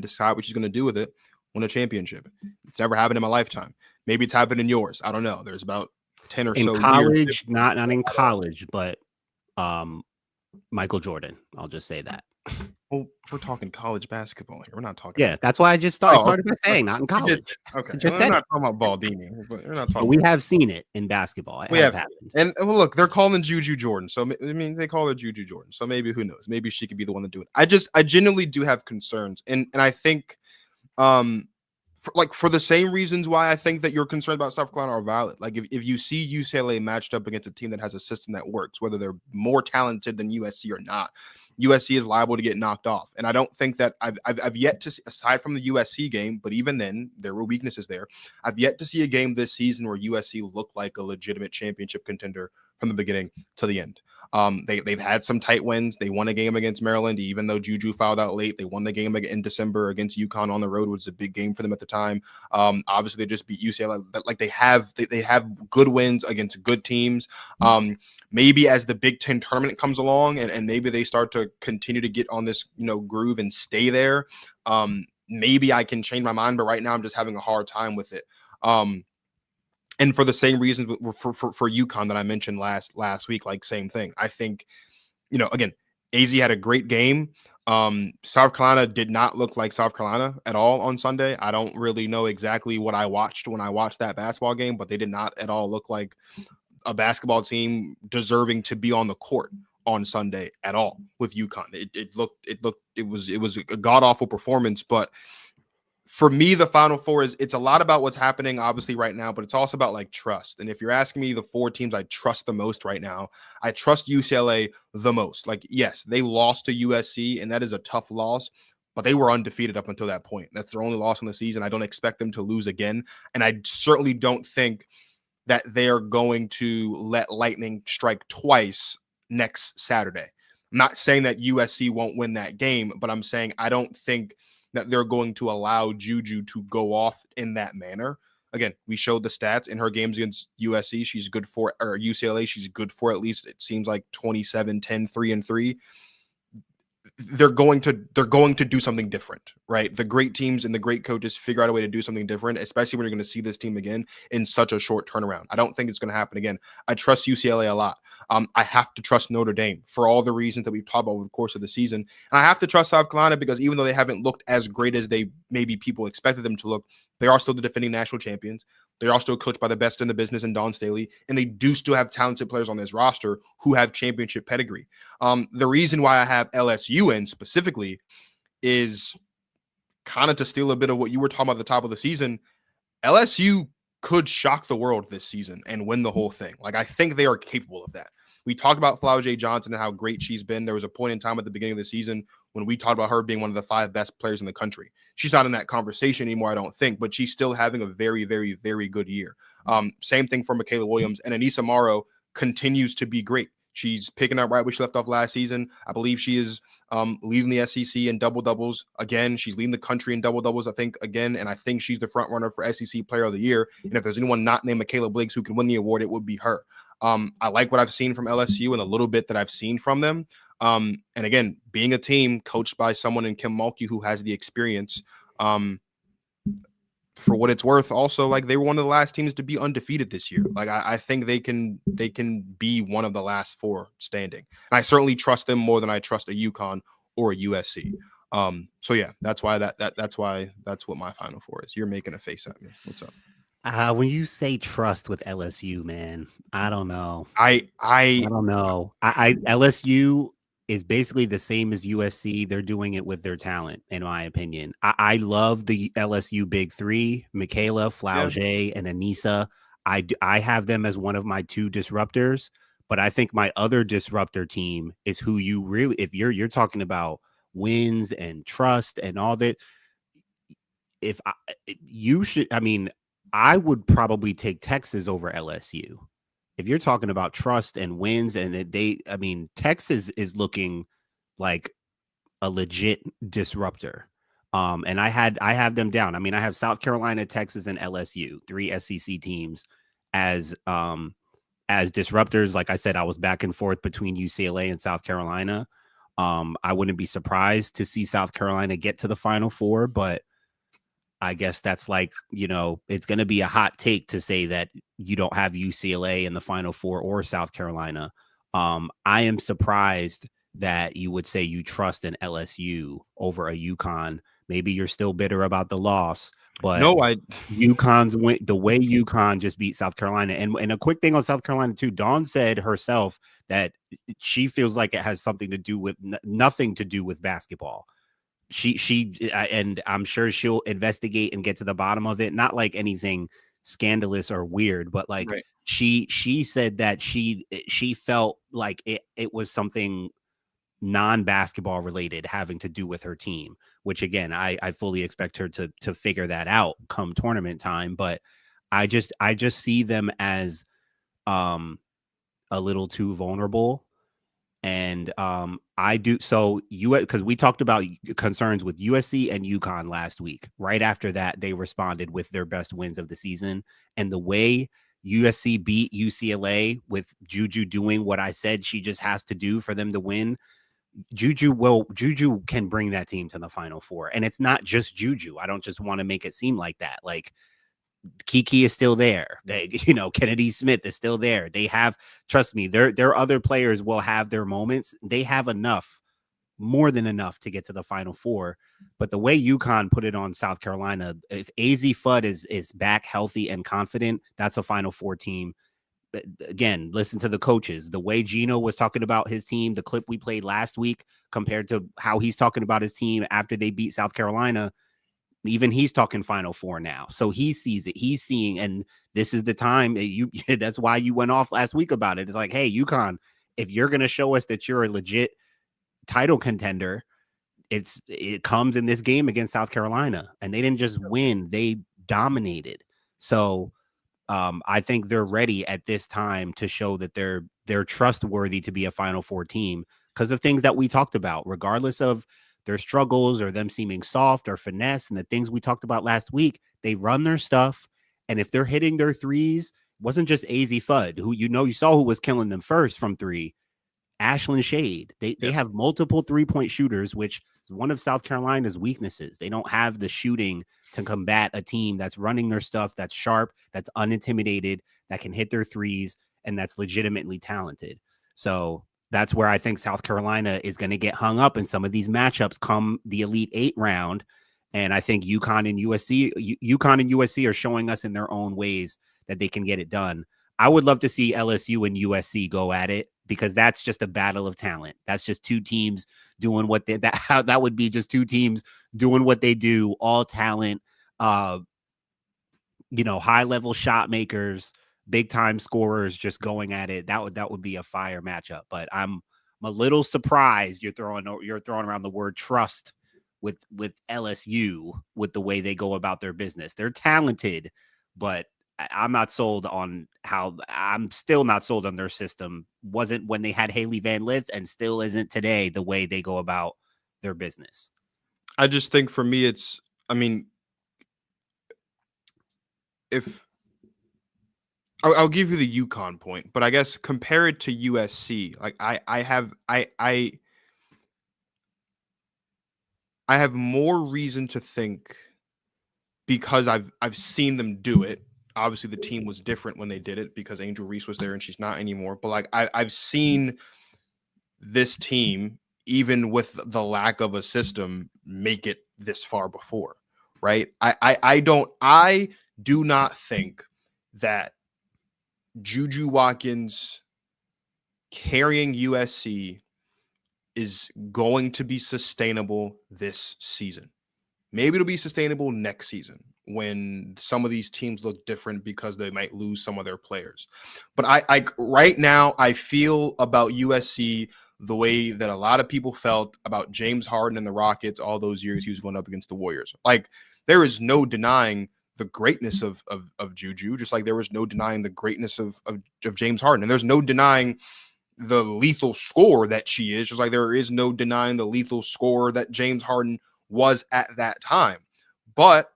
S3: decide what she's going to do with it, win a championship. It's never happened in my lifetime. Maybe it's happened in yours. I don't know. There's about 10 or
S2: In
S3: so
S2: college,
S3: years.
S2: not in college, but Michael Jordan. I'll just say that.
S3: Well, we're talking college basketball here. We're not talking.
S2: Yeah, that's why I just started by saying not in college.
S3: Okay,
S2: Just
S3: we're
S2: said
S3: not talking about Baldini, but we're not
S2: but
S3: talking.
S2: we have seen it in basketball. It
S3: We
S2: has
S3: have,
S2: happened.
S3: and well, look, they're calling Juju Jordan, so I mean, they call her Juju Jordan. So maybe who knows? Maybe she could be the one to do it. I genuinely do have concerns, and I think, for the same reasons why I think that you're concerned about South Carolina are valid. Like if you see UCLA matched up against a team that has a system that works, whether they're more talented than USC or not, USC is liable to get knocked off. And I don't think that I've yet to see, aside from the USC game, but even then there were weaknesses there. I've yet to see a game this season where USC looked like a legitimate championship contender from the beginning to the end. They've had some tight wins. They won a game against Maryland, even though Juju fouled out late. They won the game in December against UConn on the road, which was a big game for them at the time. Obviously, they just beat UCLA, but like they have good wins against good teams. Maybe as the Big Ten tournament comes along, and maybe they start to continue to get on this groove and stay there. Maybe I can change my mind, but right now I'm just having a hard time with it. And for the same reasons for UConn that I mentioned last week, like same thing. I think, again, AZ had a great game. South Carolina did not look like South Carolina at all on Sunday. I don't really know exactly what I watched when I watched that basketball game, but they did not at all look like a basketball team deserving to be on the court on Sunday at all with UConn. It was a god awful performance, but for me, the Final Four it's a lot about what's happening obviously right now, but it's also about like trust. And if you're asking me the four teams I trust the most right now, I trust UCLA the most. Like, yes, they lost to USC, and that is a tough loss, but they were undefeated up until that point. That's their only loss in the season. I don't expect them to lose again. And I certainly don't think that they're going to let lightning strike twice next Saturday. I'm not saying that USC won't win that game, but I'm saying I don't think that they're going to allow Juju to go off in that manner. Again, we showed the stats in her games against USC. She's good for, or UCLA, she's good for at least, it seems like 27, 10, 3-3. They're going to do something different, right? The great teams and the great coaches figure out a way to do something different, especially when you're going to see this team again in such a short turnaround. I don't think it's going to happen again. I trust UCLA a lot. I have to trust Notre Dame for all the reasons that we've talked about over the course of the season. And I have to trust South Carolina because even though they haven't looked as great as they maybe people expected them to look, they are still the defending national champions. They're also coached by the best in the business in Dawn Staley, and they do still have talented players on this roster who have championship pedigree. The reason why I have LSU in specifically is kind of to steal a bit of what you were talking about at the top of the season. LSU could shock the world this season and win the whole thing. Like, I think they are capable of that. We talked about Flau'jae Johnson and how great she's been. There was a point in time at the beginning of the season when we talked about her being one of the 5 best players in the country. She's not in that conversation anymore, I don't think, but she's still having a very, very, very good year. Same thing for Mikayla Williams, and Anissa Morrow continues to be great. She's picking up right where she left off last season. I believe she is leading the SEC in double-doubles. Again, she's leading the country in double-doubles, I think, again, and I think she's the front runner for SEC Player of the Year. And if there's anyone not named Mikayla Blakes who can win the award, it would be her. I like what I've seen from LSU and a little bit that I've seen from them. And again, being a team coached by someone in Kim Mulkey who has the experience, for what it's worth, also, like, they were one of the last teams to be undefeated this year. Like, I think they can be one of the last 4 standing. And I certainly trust them more than I trust a UConn or a USC. So yeah, that's why that's what my Final Four is. You're making a face at me. What's up?
S2: When you say trust with LSU, man, I don't know.
S3: I
S2: don't know. LSU is basically the same as USC. They're doing it with their talent, in my opinion. I love the LSU big 3, Mikayla, Flau'jae, and Anissa. I have them as one of my 2 disruptors, but I think my other disruptor team is who you really, if you're talking about wins and trust and all that, I would probably take Texas over LSU. If you're talking about trust and wins, and Texas is looking like a legit disruptor. And I have them down. I mean, I have South Carolina, Texas, and LSU, 3 SEC teams as disruptors. Like I said, I was back and forth between UCLA and South Carolina. I wouldn't be surprised to see South Carolina get to the Final Four, but I guess that's like, it's going to be a hot take to say that you don't have UCLA in the Final Four or South Carolina. I am surprised that you would say you trust an LSU over a UConn. Maybe you're still bitter about the loss, but
S3: No,
S2: UConn's win, the way UConn just beat South Carolina. And a quick thing on South Carolina too, Dawn said herself that she feels like it has something to do with nothing to do with basketball. And I'm sure she'll investigate and get to the bottom of it. Not like anything scandalous or weird, but like
S3: right.
S2: she said that she felt like it was something non-basketball related having to do with her team, which again, I fully expect her to figure that out come tournament time. But I just see them as a little too vulnerable. And I do so because we talked about concerns with USC and UConn last week. Right after that, they responded with their best wins of the season. And the way USC beat UCLA with Juju doing what I said she just has to do for them to win, Juju can bring that team to the Final Four. And it's not just Juju. I don't just want to make it seem like that. Like, Kiki is still there. Kennedy Smith is still there. They have, trust me, their other players will have their moments. They have enough, more than enough to get to the Final Four. But the way UConn put it on South Carolina, if AZ Fudd is back healthy and confident, that's a Final Four team. But again, listen to the coaches. The way Gino was talking about his team, the clip we played last week compared to how he's talking about his team after they beat South Carolina, even he's talking Final Four now. So he sees it. He's seeing, and this is the time that that's why you went off last week about it. It's like, hey, UConn, if you're going to show us that you're a legit title contender, it comes in this game against South Carolina. And they didn't just win, they dominated. So I think they're ready at this time to show that they're trustworthy to be a Final Four team because of things that we talked about, regardless of their struggles or them seeming soft or finesse and the things we talked about last week. They run their stuff. And if they're hitting their threes, it wasn't just AZ Fudd, who you saw who was killing them first from three. Ashland Shade. They have multiple 3-point shooters, which is one of South Carolina's weaknesses. They don't have the shooting to combat a team that's running their stuff, that's sharp, that's unintimidated, that can hit their threes, and that's legitimately talented. So that's where I think South Carolina is going to get hung up in some of these matchups come the Elite Eight round. And I think UConn and USC are showing us in their own ways that they can get it done. I would love to see LSU and USC go at it because that's just a battle of talent. That's just two teams doing what that would be just two teams doing what they do, all talent, high level shot makers, big time scorers just going at it. That would be a fire matchup. But I'm a little surprised you're throwing around the word trust with LSU with the way they go about their business. They're talented, but I'm not sold on I'm still not sold on their system. Wasn't when they had Haley Van Lith and still isn't today the way they go about their business.
S3: I just think for me, I'll give you the UConn point, but I guess compare it to USC. Like I have more reason to think because I've seen them do it. Obviously, the team was different when they did it because Angel Reese was there and she's not anymore. But like I've seen this team, even with the lack of a system, make it this far before, right? I do not think that Juju Watkins carrying USC is going to be sustainable this season. Maybe it'll be sustainable next season when some of these teams look different because they might lose some of their players. But I right now, I feel about USC the way that a lot of people felt about James Harden and the Rockets all those years he was going up against the Warriors. Like, there is no denying the greatness of Juju, just like there was no denying the greatness of James Harden. And there's no denying the lethal scorer that she is, just like there is no denying the lethal scorer that James Harden was at that time. But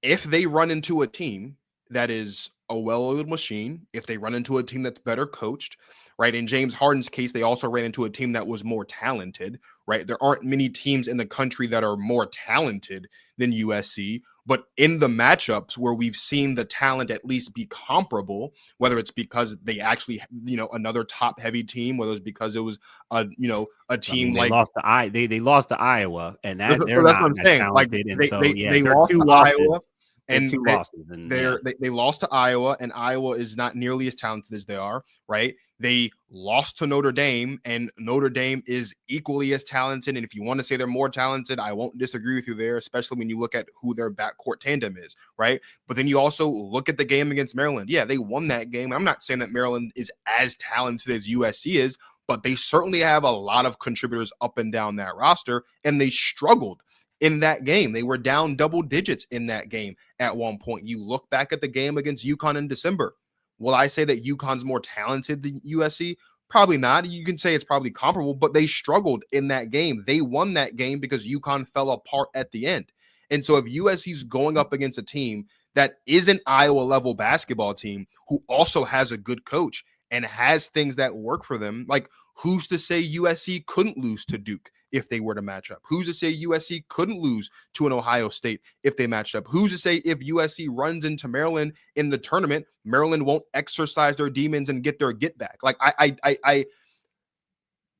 S3: if they run into a team that is a well-oiled machine, if they run into a team that's better coached, right? In James Harden's case, they also ran into a team that was more talented, right? There aren't many teams in the country that are more talented than USC, but in the matchups where we've seen the talent at least be comparable, whether it's because they actually, another top-heavy team, whether it's because it was a team
S2: they lost to they lost to Iowa, and that
S3: so
S2: they're
S3: that's
S2: not
S3: what I'm
S2: as
S3: saying. Like
S2: talented, and
S3: they
S2: they're
S3: lost
S2: two
S3: to
S2: losses.
S3: Iowa. And
S2: two losses, and
S3: they lost to Iowa, and Iowa is not nearly as talented as they are, right? They lost to Notre Dame, and Notre Dame is equally as talented. And if you want to say they're more talented, I won't disagree with you there, especially when you look at who their backcourt tandem is, right? But then you also look at the game against Maryland. Yeah, they won that game. I'm not saying that Maryland is as talented as USC is, but they certainly have a lot of contributors up and down that roster, and they struggled in that game. They were down double digits in that game at one point. You look back at the game against UConn in December. Will I say that UConn's more talented than USC? Probably not. You can say it's probably comparable, but they struggled in that game. They won that game because UConn fell apart at the end. And so if USC's going up against a team that is an Iowa level basketball team who also has a good coach and has things that work for them, like who's to say USC couldn't lose to Duke if they were to match up? Who's to say USC couldn't lose to an Ohio State if they matched up? Who's to say if USC runs into Maryland in the tournament, Maryland won't exercise their demons and get their get back? Like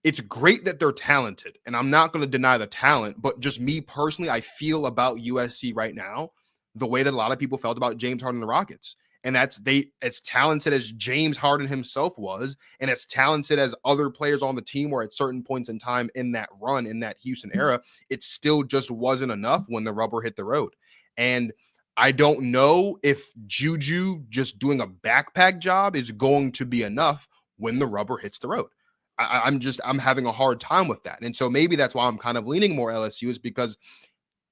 S3: it's great that they're talented, and I'm not going to deny the talent, but just me personally, I feel about USC right now the way that a lot of people felt about James Harden and the Rockets. And that's as talented as James Harden himself was, and as talented as other players on the team were at certain points in time in that run, in that Houston era, it still just wasn't enough when the rubber hit the road. And I don't know if Juju just doing a backpack job is going to be enough when the rubber hits the road. I'm having a hard time with that. And so maybe that's why I'm kind of leaning more LSU, is because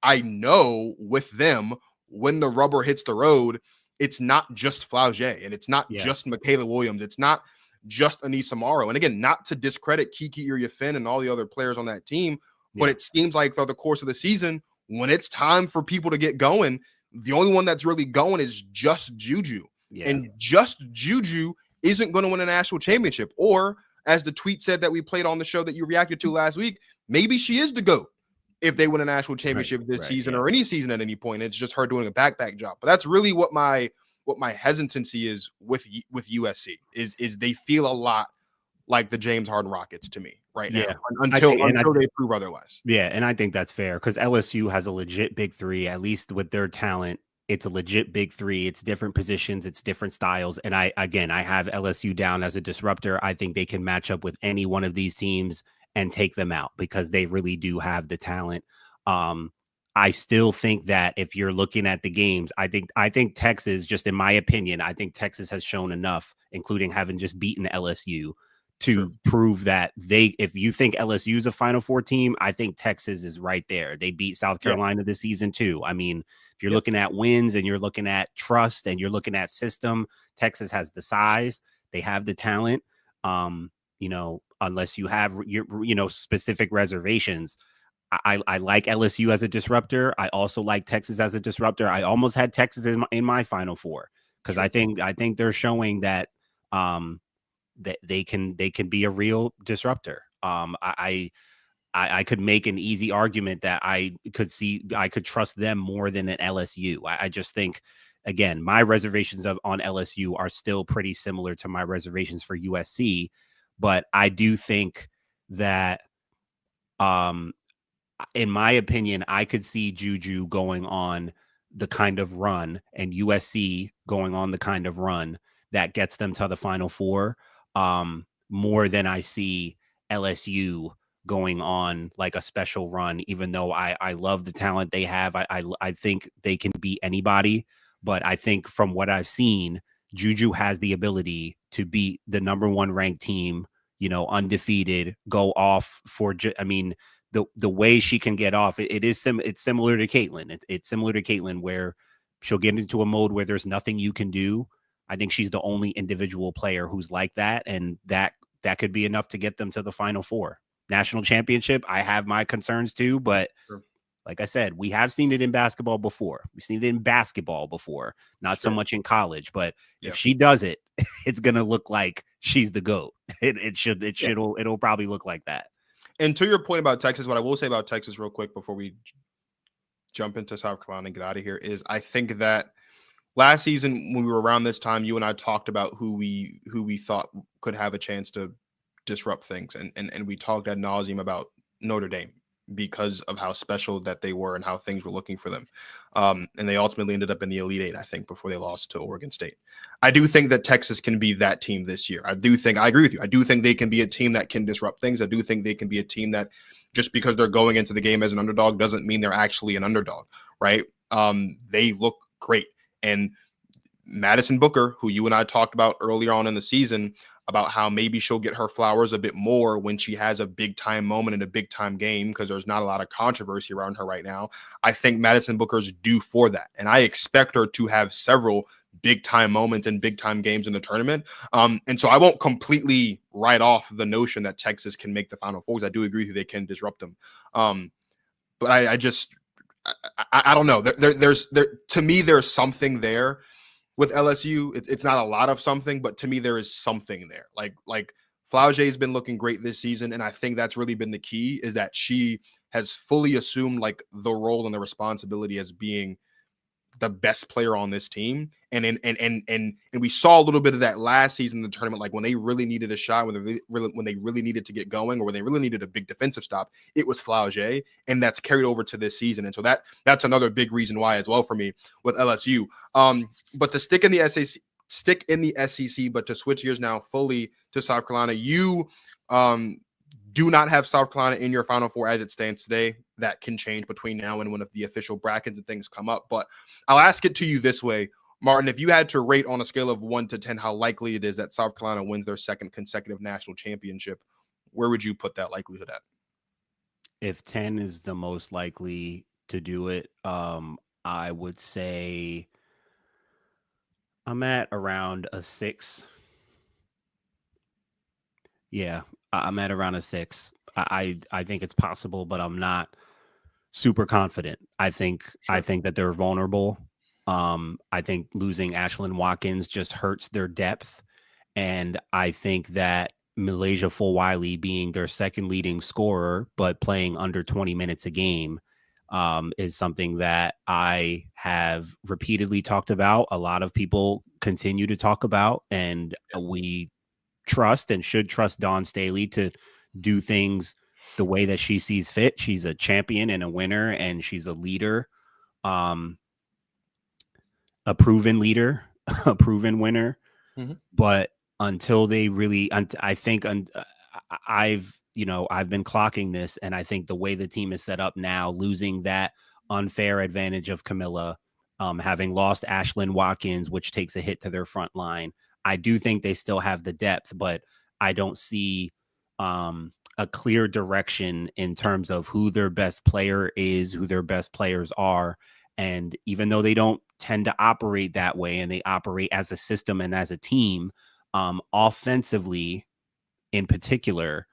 S3: I know with them, when the rubber hits the road, it's not just Flaugier, and it's not just Mikayla Williams. It's not just Anissa Morrow. And again, not to discredit Kiki Iriafin and all the other players on that team, but it seems like throughout the course of the season, when it's time for people to get going, the only one that's really going is just Juju. Yeah. And just Juju isn't going to win a national championship. Or, as the tweet said that we played on the show that you reacted to last week, maybe she is the GOAT if they win a national championship this season or any season at any point. It's just her doing a backpack job. But that's really what my hesitancy is with USC is they feel a lot like the James Harden Rockets to me right now until they prove otherwise.
S2: Yeah, and I think that's fair because LSU has a legit big three, at least with their talent. It's a legit big three. It's different positions. It's different styles. And I have LSU down as a disruptor. I think they can match up with any one of these teams and take them out because they really do have the talent. I still think that if you're looking at the games, I think Texas, just in my opinion, I think Texas has shown enough, including having just beaten LSU, to prove that if you think LSU is a Final Four team, I think Texas is right there. They beat South Carolina this season too. I mean, if you're looking at wins and you're looking at trust and you're looking at system, Texas has the size, they have the talent. Unless you have your specific reservations. I like LSU as a disruptor. I also like Texas as a disruptor. I almost had Texas in my Final Four because I think they're showing that that they can be a real disruptor. I could make an easy argument that I could trust them more than an LSU. I just think, again, my reservations on LSU are still pretty similar to my reservations for USC, but I do think that in my opinion, I could see Juju going on the kind of run and USC going on the kind of run that gets them to the Final Four more than I see LSU going on like a special run, even though I love the talent they have. I think they can beat anybody, but I think from what I've seen, Juju has the ability to beat the number one ranked team, undefeated, go off for, the way she can get off, it's similar to Caitlin. It's similar to Caitlin where she'll get into a mode where there's nothing you can do. I think she's the only individual player who's like that. And that could be enough to get them to the Final Four. National championship, I have my concerns too, but Like I said, we have seen it in basketball before. We've seen it in basketball before, not so much in college. But if she does it, it's gonna look like she's the GOAT. It'll probably look like that.
S3: And to your point about Texas, what I will say about Texas real quick before we jump into South Carolina and get out of here is I think that last season when we were around this time, you and I talked about who we thought could have a chance to disrupt things, and we talked ad nauseum about Notre Dame because of how special that they were and how things were looking for them. And they ultimately ended up in the Elite Eight, I think, before they lost to Oregon State. I do think that Texas can be that team this year. I agree with you. I do think they can be a team that can disrupt things. I do think they can be a team that just because they're going into the game as an underdog doesn't mean they're actually an underdog, right? They look great. And Madison Booker, who you and I talked about earlier on in the season, about how maybe she'll get her flowers a bit more when she has a big time moment in a big time game because there's not a lot of controversy around her right now. I think Madison Booker's due for that. And I expect her to have several big time moments and big time games in the tournament. And so I won't completely write off the notion that Texas can make the Final Four. I do agree that they can disrupt them. But I don't know. To me, there's something there. With LSU, it's not a lot of something, but to me, there is something there. Like Flau'jae's been looking great this season, and I think that's really been the key is that she has fully assumed like the role and the responsibility as being the best player on this team. And we saw a little bit of that last season in the tournament, like when they really needed a shot, when they really needed to get going, or when they really needed a big defensive stop, it was Flau'jae, and that's carried over to this season. And so that's another big reason why as well for me with LSU. But to stick in the SEC, but to switch gears now fully to South Carolina, you do not have South Carolina in your Final Four as it stands today. That can change between now and when the official brackets and things come up. But I'll ask it to you this way, Martin, if you had to rate on a scale of 1 to 10 how likely it is that South Carolina wins their second consecutive national championship, where would you put that likelihood at?
S2: If 10 is the most likely to do it, I would say I'm at around a 6. Yeah, I'm at around a 6. I think it's possible, but I'm not super confident. I think that they're vulnerable. I think losing Ashlyn Watkins just hurts their depth. And I think that Malaysia Fulwiley being their second leading scorer, but playing under 20 minutes a game, is something that I have repeatedly talked about. A lot of people continue to talk about, and we trust and should trust Dawn Staley to do things the way that she sees fit. She's a champion and a winner, and she's a leader, a proven leader, a proven winner. Mm-hmm. But until they really, I think I've been clocking this, and I think the way the team is set up now, losing that unfair advantage of Camilla, having lost Ashlyn Watkins, which takes a hit to their front line. I do think they still have the depth, but I don't see a clear direction in terms of who their best player is, who their best players are. And even though they don't tend to operate that way, and they operate as a system and as a team, offensively in particular,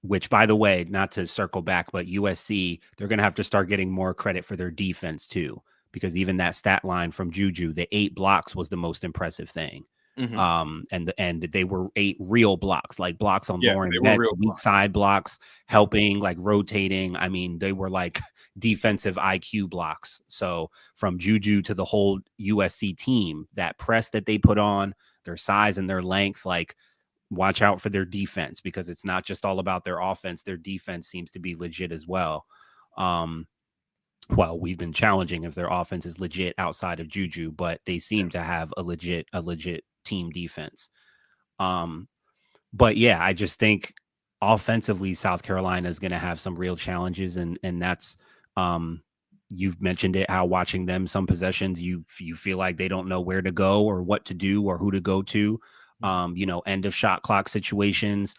S2: which, by the way, not to circle back, but USC, they're going to have to start getting more credit for their defense too, because even that stat line from Juju, the 8 blocks was the most impressive thing. Mm-hmm. And they were 8 real blocks, like blocks on Lauren Beck, weak side blocks, helping, like rotating. I mean, they were like defensive IQ blocks. So from Juju to the whole USC team, that press that they put on, their size and their length, like, watch out for their defense, because it's not just all about their offense. Their defense seems to be legit as well. Well, we've been challenging if their offense is legit outside of Juju, but they seem to have a legit team defense. But yeah, I just think offensively, South Carolina is going to have some real challenges, and that's you've mentioned it, how watching them some possessions, you feel like they don't know where to go or what to do or who to go to. End of shot clock situations.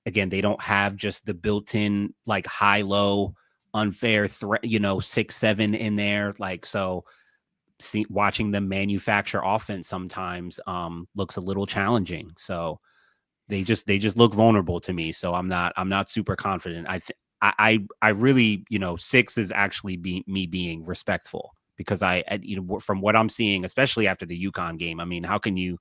S2: Again, they don't have just the built-in like high-low unfair threat, 6-7 in there. Like, so watching them manufacture offense sometimes looks a little challenging. So they just look vulnerable to me. So I'm not super confident. I really, 6 is actually me being respectful, because from what I'm seeing, especially after the UConn game, I mean, how can you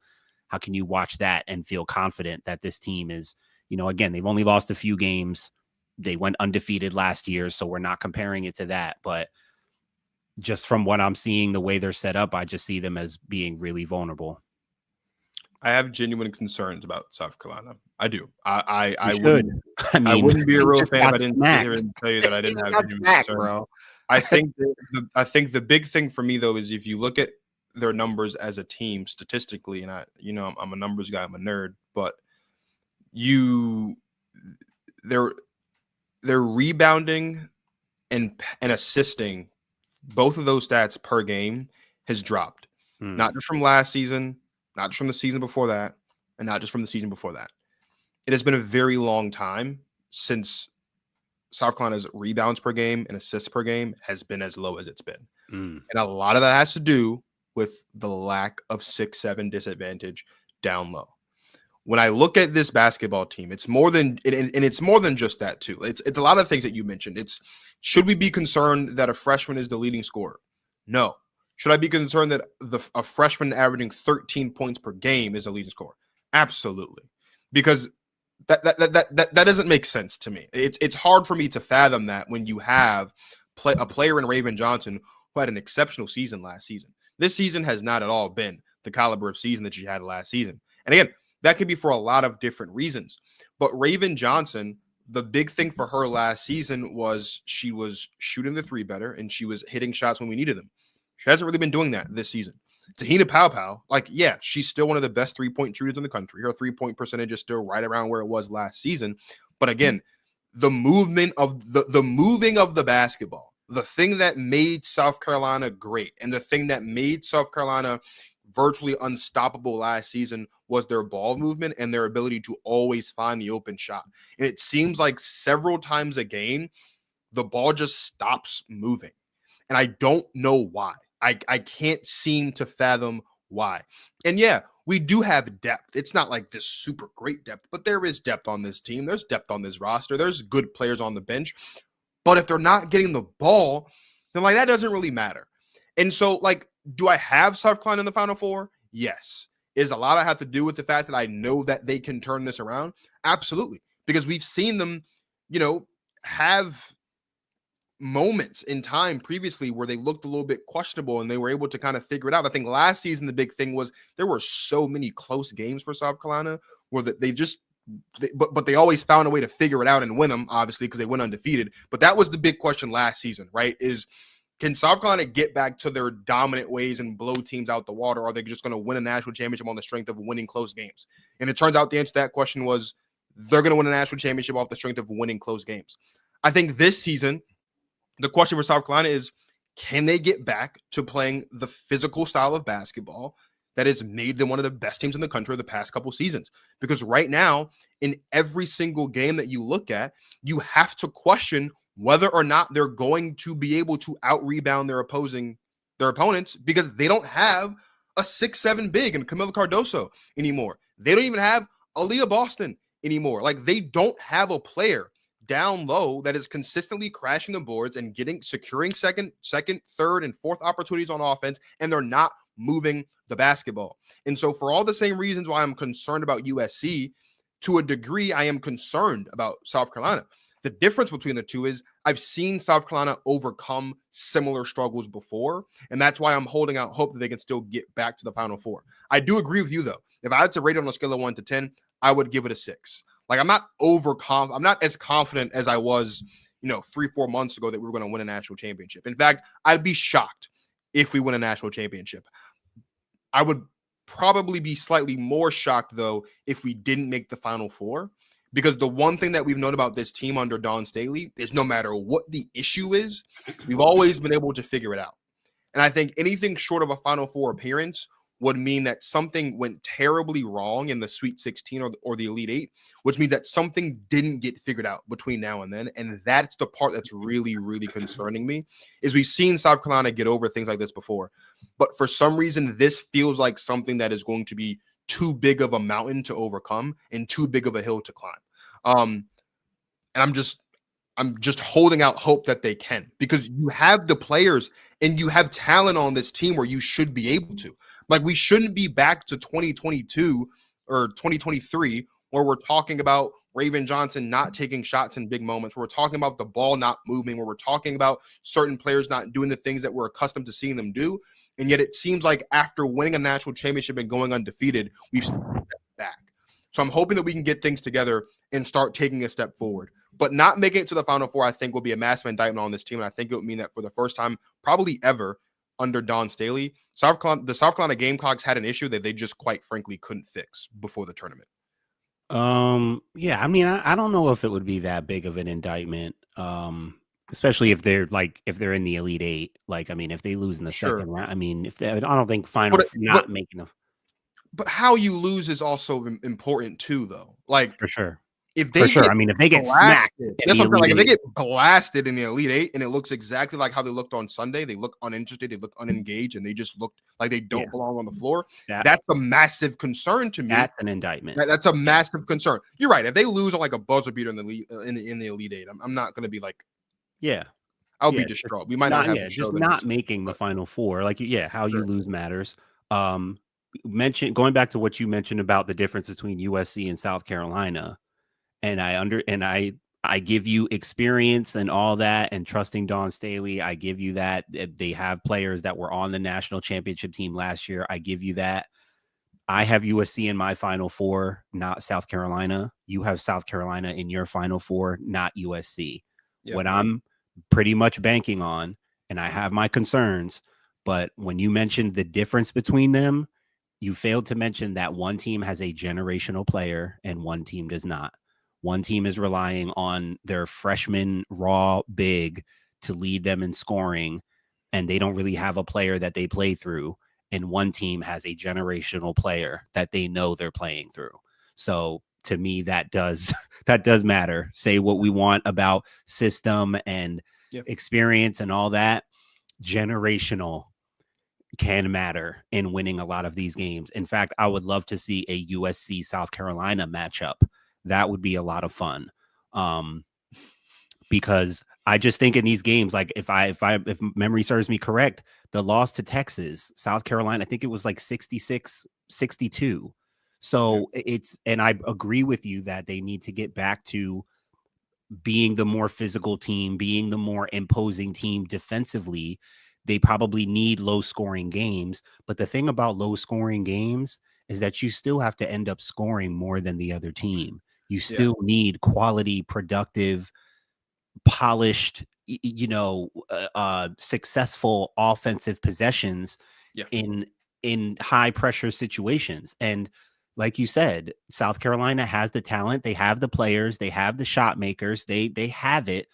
S2: watch that and feel confident that this team is, again, they've only lost a few games. They went undefeated last year, so we're not comparing it to that. But just from what I'm seeing, the way they're set up, I just see them as being really vulnerable.
S3: I have genuine concerns about South Carolina. I do. I
S2: should.
S3: I wouldn't be a real fan if I didn't sit
S2: smacked.
S3: here and tell you that I didn't have
S7: Got
S3: genuine
S7: smacked,
S3: concerns.
S7: bro.
S3: I think the big thing for me though is if you look at their numbers as a team statistically, and I'm a numbers guy, I'm a nerd, but they're rebounding and assisting, both of those stats per game has dropped. Not just from last season, not just from the season before that, and not just from the season before that. It has been a very long time since South Carolina's rebounds per game and assists per game has been as low as it's been. And a lot of that has to do with the lack of 6-7 disadvantage down low. When I look at this basketball team, it's more than just that too. It's a lot of things that you mentioned. Should we be concerned that a freshman is the leading scorer? No. Should I be concerned that a freshman averaging 13 points per game is a leading scorer? Absolutely. Because that doesn't make sense to me. It's hard for me to fathom that when you have a player in Raven Johnson who had an exceptional season last season. This season has not at all been the caliber of season that she had last season. And again, that could be for a lot of different reasons. But Raven Johnson, the big thing for her last season was she was shooting the three better and she was hitting shots when we needed them. She hasn't really been doing that this season. Tahina Paopao, she's still one of the best three-point shooters in the country. Her three-point percentage is still right around where it was last season. But again, the moving of the basketball, the thing that made South Carolina great and the thing that made South Carolina virtually unstoppable last season was their ball movement and their ability to always find the open shot. And it seems like several times a game, the ball just stops moving. And I don't know why. I can't seem to fathom why. And yeah, we do have depth. It's not like this super great depth, but there is depth on this team. There's depth on this roster. There's good players on the bench. But if they're not getting the ball, then that doesn't really matter. And so do I have South Carolina in the Final Four? Yes. Is a lot of have to do with the fact that I know that they can turn this around? Absolutely. Because we've seen them, have moments in time previously where they looked a little bit questionable and they were able to kind of figure it out. I think last season, the big thing was there were so many close games for South Carolina where but they always found a way to figure it out and win them, obviously, because they went undefeated. But that was the big question last season, right? Can South Carolina get back to their dominant ways and blow teams out the water? Or are they just going to win a national championship on the strength of winning close games? And it turns out the answer to that question was they're going to win a national championship off the strength of winning close games. I think this season, the question for South Carolina is, can they get back to playing the physical style of basketball that has made them one of the best teams in the country the past couple seasons? Because right now, in every single game that you look at, you have to question whether or not they're going to be able to out-rebound their opponents, because they don't have a 6'7" big in Camila Cardoso anymore. They don't even have Aaliyah Boston anymore. They don't have a player down low that is consistently crashing the boards and securing second, third, and fourth opportunities on offense, and they're not moving the basketball. And so for all the same reasons why I'm concerned about USC, to a degree, I am concerned about South Carolina. The difference between the two is I've seen South Carolina overcome similar struggles before, and that's why I'm holding out hope that they can still get back to the Final Four. I do agree with you, though. If I had to rate it on a scale of 1 to 10, I would give it a 6. I'm not I'm not as confident as I was, 3-4 months ago that we were going to win a national championship. In fact, I'd be shocked if we win a national championship. I would probably be slightly more shocked, though, if we didn't make the Final Four, because the one thing that we've known about this team under Dawn Staley is no matter what the issue is, we've always been able to figure it out. And I think anything short of a Final Four appearance would mean that something went terribly wrong in the Sweet 16 or the Elite 8, which means that something didn't get figured out between now and then. And that's the part that's really, really concerning me, is we've seen South Carolina get over things like this before. But for some reason, this feels like something that is going to be too big of a mountain to overcome and too big of a hill to climb. And I'm just holding out hope that they can, because you have the players and you have talent on this team where you should be able to. Like, we shouldn't be back to 2022 or 2023 where we're talking about Raven Johnson not taking shots in big moments, where we're talking about the ball not moving, where we're talking about certain players not doing the things that we're accustomed to seeing them do. And yet it seems like after winning a national championship and going undefeated, we've stepped back. So I'm hoping that we can get things together and start taking a step forward. But not making it to the Final Four, I think, will be a massive indictment on this team. And I think it would mean that for the first time, probably ever, under Dawn Staley, the South Carolina Gamecocks had an issue that they just quite frankly couldn't fix before the tournament.
S2: Yeah, I mean, I don't know if it would be that big of an indictment. Especially if they're in the Elite Eight. Like, I mean, if they lose in the second round, I mean, I don't think making them.
S3: But how you lose is also important too, though. Like,
S2: for sure.
S3: If they
S2: I mean, if they get smacked,
S3: that's what I'm saying. Like, if they get blasted in the Elite Eight and it looks exactly like how they looked on Sunday, they look uninterested, they look unengaged, and they just looked like they don't belong on the floor. That's a massive concern to me.
S2: That's an indictment.
S3: That's a massive concern. You're right. If they lose on like a buzzer beater in the Elite Eight, I'm not going to be like, I'll be distraught. We might not have
S2: just not making the Final Four. Like, how you lose matters. Going back to what you mentioned about the difference between USC and South Carolina. And I give you experience and all that, and trusting Dawn Staley. I give you that. They have players that were on the national championship team last year. I give you that. I have USC in my Final Four, not South Carolina. You have South Carolina in your Final Four, not USC. What I'm pretty much banking on, and I have my concerns, but when you mentioned the difference between them, you failed to mention that one team has a generational player and one team does not. One team is relying on their freshman raw big to lead them in scoring, and they don't really have a player that they play through. And one team has a generational player that they know they're playing through. So to me, that does matter. Say what we want about system and experience and all that. Generational can matter in winning a lot of these games. In fact, I would love to see a USC South Carolina matchup. That would be a lot of fun. Because I just think in these games, like if memory serves me correct, the loss to Texas, South Carolina, I think it was like 66-62. So and I agree with you that they need to get back to being the more physical team, being the more imposing team defensively. They probably need low scoring games. But the thing about low scoring games is that you still have to end up scoring more than the other team. You still need quality, productive, polished, successful offensive possessions in high pressure situations. And like you said, South Carolina has the talent, they have the players, they have the shot makers, they have it.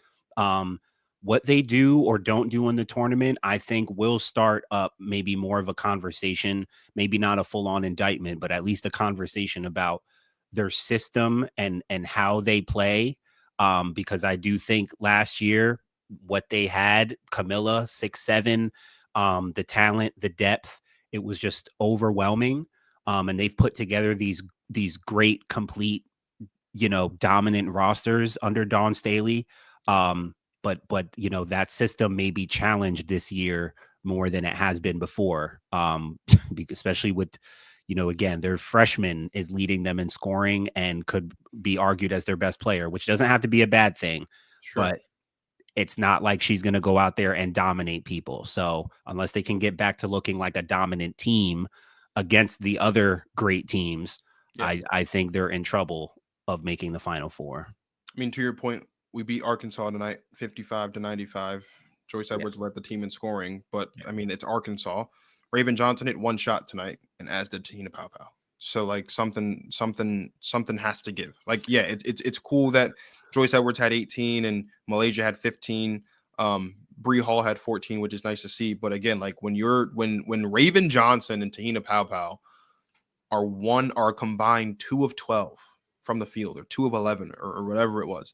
S2: What they do or don't do in the tournament, I think will start up maybe more of a conversation, maybe not a full on indictment, but at least a conversation about their system and how they play. Because I do think last year what they had, Camilla 6'7", the talent, the depth, it was just overwhelming. And they've put together these great, complete, dominant rosters under Dawn Staley. But that system may be challenged this year more than it has been before. Especially with, again, their freshman is leading them in scoring and could be argued as their best player, which doesn't have to be a bad thing. Sure. But it's not like she's going to go out there and dominate people. So unless they can get back to looking like a dominant team against the other great teams, I think they're in trouble of making the Final Four.
S3: I mean, to your point, we beat Arkansas tonight, 55-95. Joyce Edwards led the team in scoring, but I mean, it's Arkansas. Raven Johnson hit one shot tonight, and as did Tahina Paopao. So like something has to give. Like, it's cool that Joyce Edwards had 18 and Malaysia had 15. Bree Hall had 14, which is nice to see. But again, like when Raven Johnson and Tahina Paopao are combined 2 of 12 from the field, or 2 of 11, or whatever it was,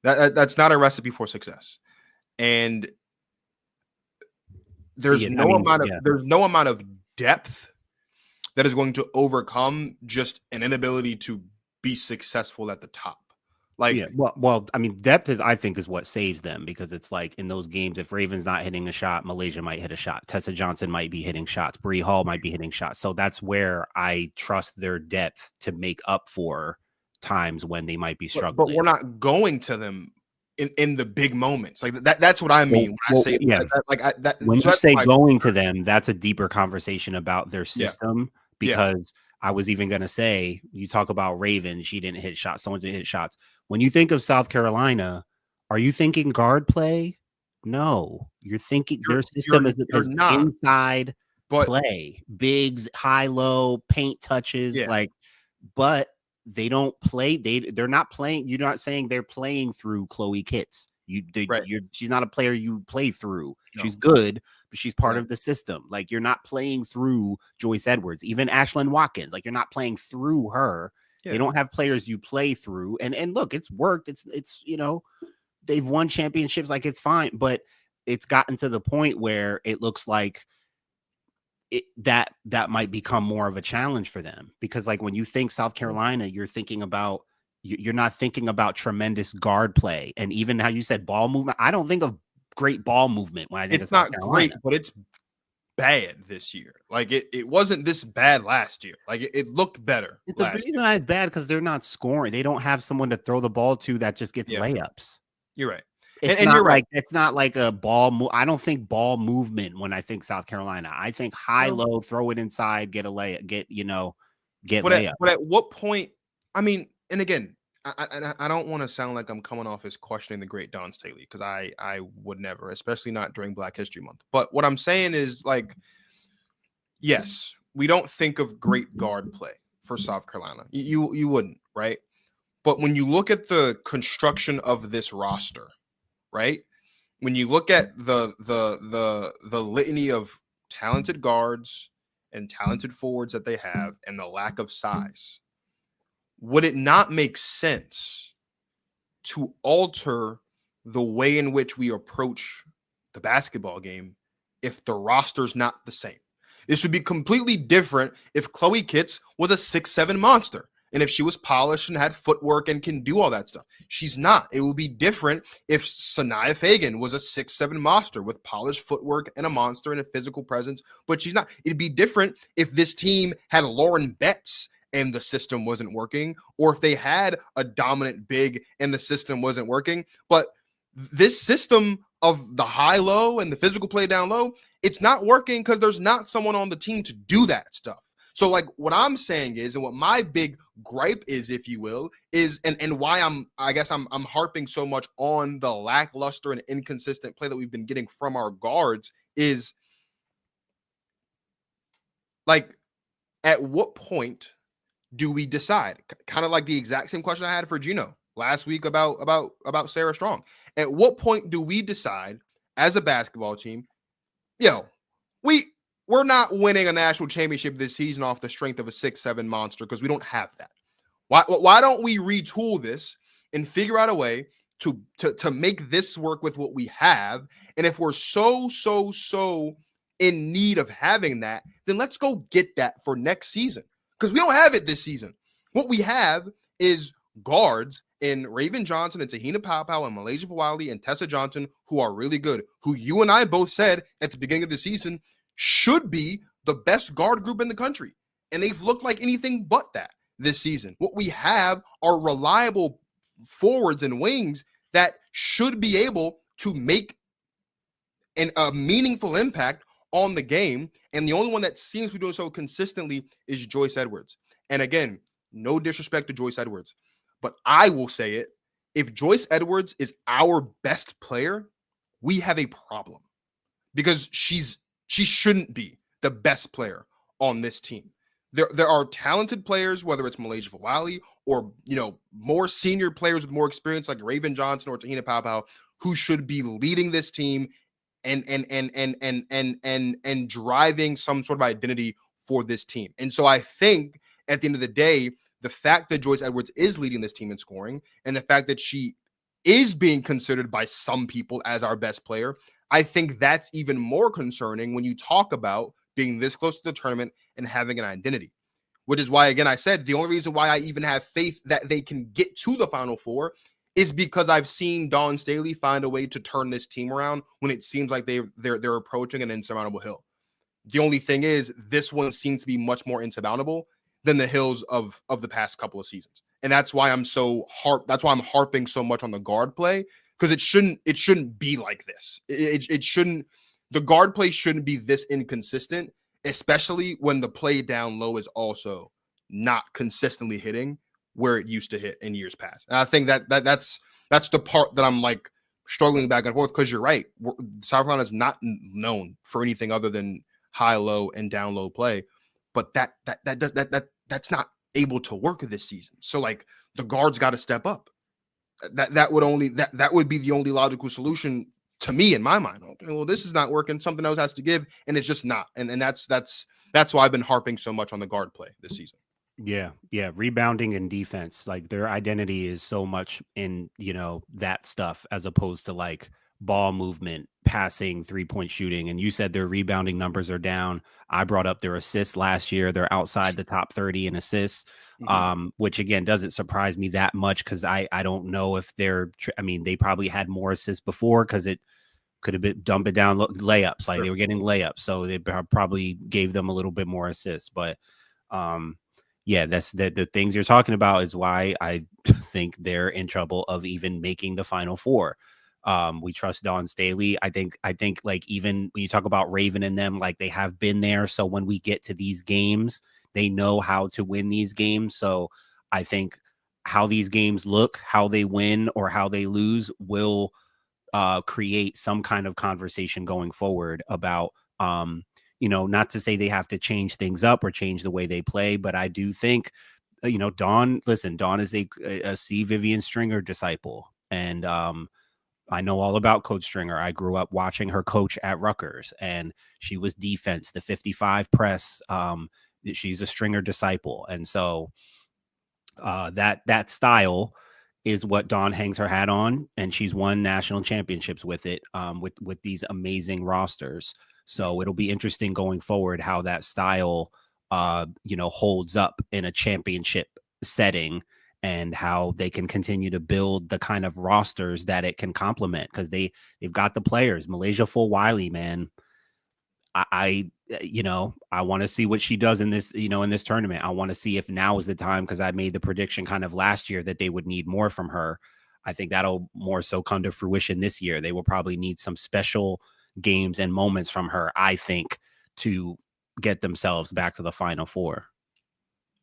S3: that's not a recipe for success. And there's no amount of depth that is going to overcome just an inability to be successful at the top. Like,
S2: yeah, well, I mean, depth I think, is what saves them, because it's like in those games, if Raven's not hitting a shot, Malaysia might hit a shot. Tessa Johnson might be hitting shots. Bree Hall might be hitting shots. So that's where I trust their depth to make up for times when they might be struggling.
S3: but we're not going to them in the big moments. Like that's what I mean when I say
S2: yeah. When
S3: so
S2: you say going to
S3: concern.
S2: them, that's a deeper conversation about their system. Because I was even going to say, you talk about Raven, she didn't hit shots. Someone didn't hit shots. When you think of South Carolina, are you thinking guard play? No, you're thinking their system is inside play, bigs, high, low, paint touches, but they don't play. They're not playing. You're not saying they're playing through Chloe Kitts. She's not a player you play through. No. She's good, but she's part of the system. Like, you're not playing through Joyce Edwards, even Ashlyn Watkins. Like, you're not playing through her. Yeah. They don't have players you play through. And look, it's worked. It's they've won championships. Like, it's fine, but it's gotten to the point where it looks like that might become more of a challenge for them, because like when you think South Carolina, you're not thinking about tremendous guard play. And even how you said ball movement, I don't think of great ball movement when I think
S3: it's not great, but it's bad this year. Like it wasn't this bad last year. Like it looked better.
S2: The reason why it's bad because they're not scoring. They don't have someone to throw the ball to that just gets layups.
S3: You're right.
S2: It's
S3: and
S2: not
S3: you're right.
S2: It's not like a ball. I don't think ball movement when I think South Carolina. I think high, low, throw it inside, get a layup, get layup.
S3: But at what point? I mean, and again, I don't want to sound like I'm coming off as questioning the great Dawn Staley, because I would never, especially not during Black History Month. But what I'm saying is, like, yes, we don't think of great guard play for South Carolina. You wouldn't, right? But when you look at the construction of this roster, right? When you look at the litany of talented guards and talented forwards that they have and the lack of size, would it not make sense to alter the way in which we approach the basketball game if the roster's not the same? This would be completely different if Chloe Kitts was a 6'7" monster, and if she was polished and had footwork and can do all that stuff. She's not. It would be different if Sanaya Fagan was a 6'7" monster with polished footwork and a monster and a physical presence, but she's not. It'd be different if this team had Lauren Betts and the system wasn't working, or if they had a dominant big and the system wasn't working. But this system of the high-low and the physical play down low, it's not working because there's not someone on the team to do that stuff. So like what I'm saying is, and what my big gripe is, if you will, is, and why I'm harping so much on the lackluster and inconsistent play that we've been getting from our guards is, like, at what point do we decide? Kind of like the exact same question I had for Gino last week about Sarah Strong. At what point do we decide as a basketball team, we're not winning a national championship this season off the strength of a 6'7" monster, because we don't have that. Why don't we retool this and figure out a way to make this work with what we have? And if we're so in need of having that, then let's go get that for next season, because we don't have it this season. What we have is guards in Raven Johnson and Tahina Paopao and Malaysia Fawali and Tessa Johnson, who are really good, who you and I both said at the beginning of the season should be the best guard group in the country. And they've looked like anything but that this season. What we have are reliable forwards and wings that should be able to make a meaningful impact on the game. And the only one that seems to be doing so consistently is Joyce Edwards. And again, no disrespect to Joyce Edwards, but I will say it. If Joyce Edwards is our best player, we have a problem, because she shouldn't be the best player on this team. There are talented players, whether it's Malaysia Fawali or, more senior players with more experience like Raven Johnson or Tahina Paopao, who should be leading this team and driving some sort of identity for this team. And so I think at the end of the day, the fact that Joyce Edwards is leading this team in scoring, and the fact that she is being considered by some people as our best player, I think that's even more concerning when you talk about being this close to the tournament and having an identity. which is why, again, I said the only reason why I even have faith that they can get to the Final Four is because I've seen Dawn Staley find a way to turn this team around when it seems like they're approaching an insurmountable hill. The only thing is, this one seems to be much more insurmountable than the hills of the past couple of seasons. And that's why I'm harping so much on the guard play, because it shouldn't be like this. It shouldn't, the guard play shouldn't be this inconsistent, especially when the play down low is also not consistently hitting where it used to hit in years past. And I think that's the part that I'm like struggling back and forth, because you're right. South Carolina is not known for anything other than high low and down low play, but that's not able to work this season. So like the guards got to step up. That would be the only logical solution to me in my mind. Okay, well, this is not working. Something else has to give, and it's just not. And that's why I've been harping so much on the guard play this season.
S2: Yeah. Rebounding and defense, like their identity is so much in, that stuff as opposed to like ball movement, passing, 3-point shooting. And you said their rebounding numbers are down. I brought up their assists last year. They're outside the top 30 in assists, which again, doesn't surprise me that much, because I don't know if they probably had more assists before, because it could have been dump it down layups. Like They were getting layups. So they probably gave them a little bit more assists, but that's the things you're talking about is why I think they're in trouble of even making the Final Four. We trust Dawn Staley. I think like, even when you talk about Raven and them, like they have been there. So when we get to these games, they know how to win these games. So I think how these games look, how they win or how they lose will create some kind of conversation going forward about, not to say they have to change things up or change the way they play, but I do think, Dawn is a C. Vivian Stringer disciple. And I know all about Coach Stringer. I grew up watching her coach at Rutgers, and she was defense, the 55 press. She's a Stringer disciple. And so that style is what Dawn hangs her hat on, and she's won national championships with it, with these amazing rosters. So it'll be interesting going forward how that style, holds up in a championship setting, and how they can continue to build the kind of rosters that it can complement, because they've got the players. Malaysia Fulwiley, man, I want to see what she does in this, in this tournament. I want to see if now is the time, because I made the prediction kind of last year that they would need more from her. I think that'll more so come to fruition this year. They will probably need some special games and moments from her, I think, to get themselves back to the Final Four.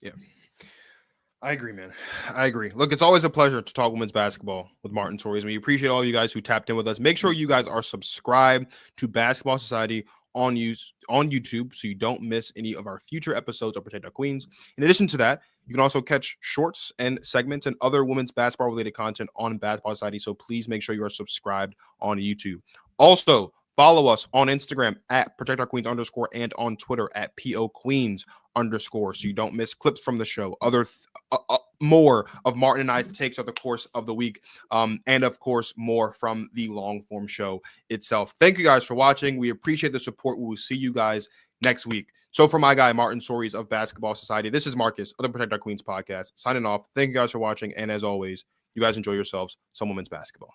S3: Yeah. I agree, man. I agree. Look, it's always a pleasure to talk women's basketball with Martin Torres. We appreciate all you guys who tapped in with us. Make sure you guys are subscribed to Basketball Society on YouTube so you don't miss any of our future episodes of Protect Our Queens. In addition to that, you can also catch shorts and segments and other women's basketball related content on Basketball Society. So please make sure you are subscribed on YouTube. Also, follow us on Instagram at ProtectOurQueens_ and on Twitter at POQueens_ so you don't miss clips from the show, more of Martin and I's takes of the course of the week, and of course more from the long form show itself. Thank you guys for watching. We appreciate the support. We will see you guys next week. So for my guy Martin Torres of Basketball Society, this is Marcus of the Protect Our Queens podcast signing off. Thank you guys for watching, and as always, you guys enjoy yourselves some women's basketball.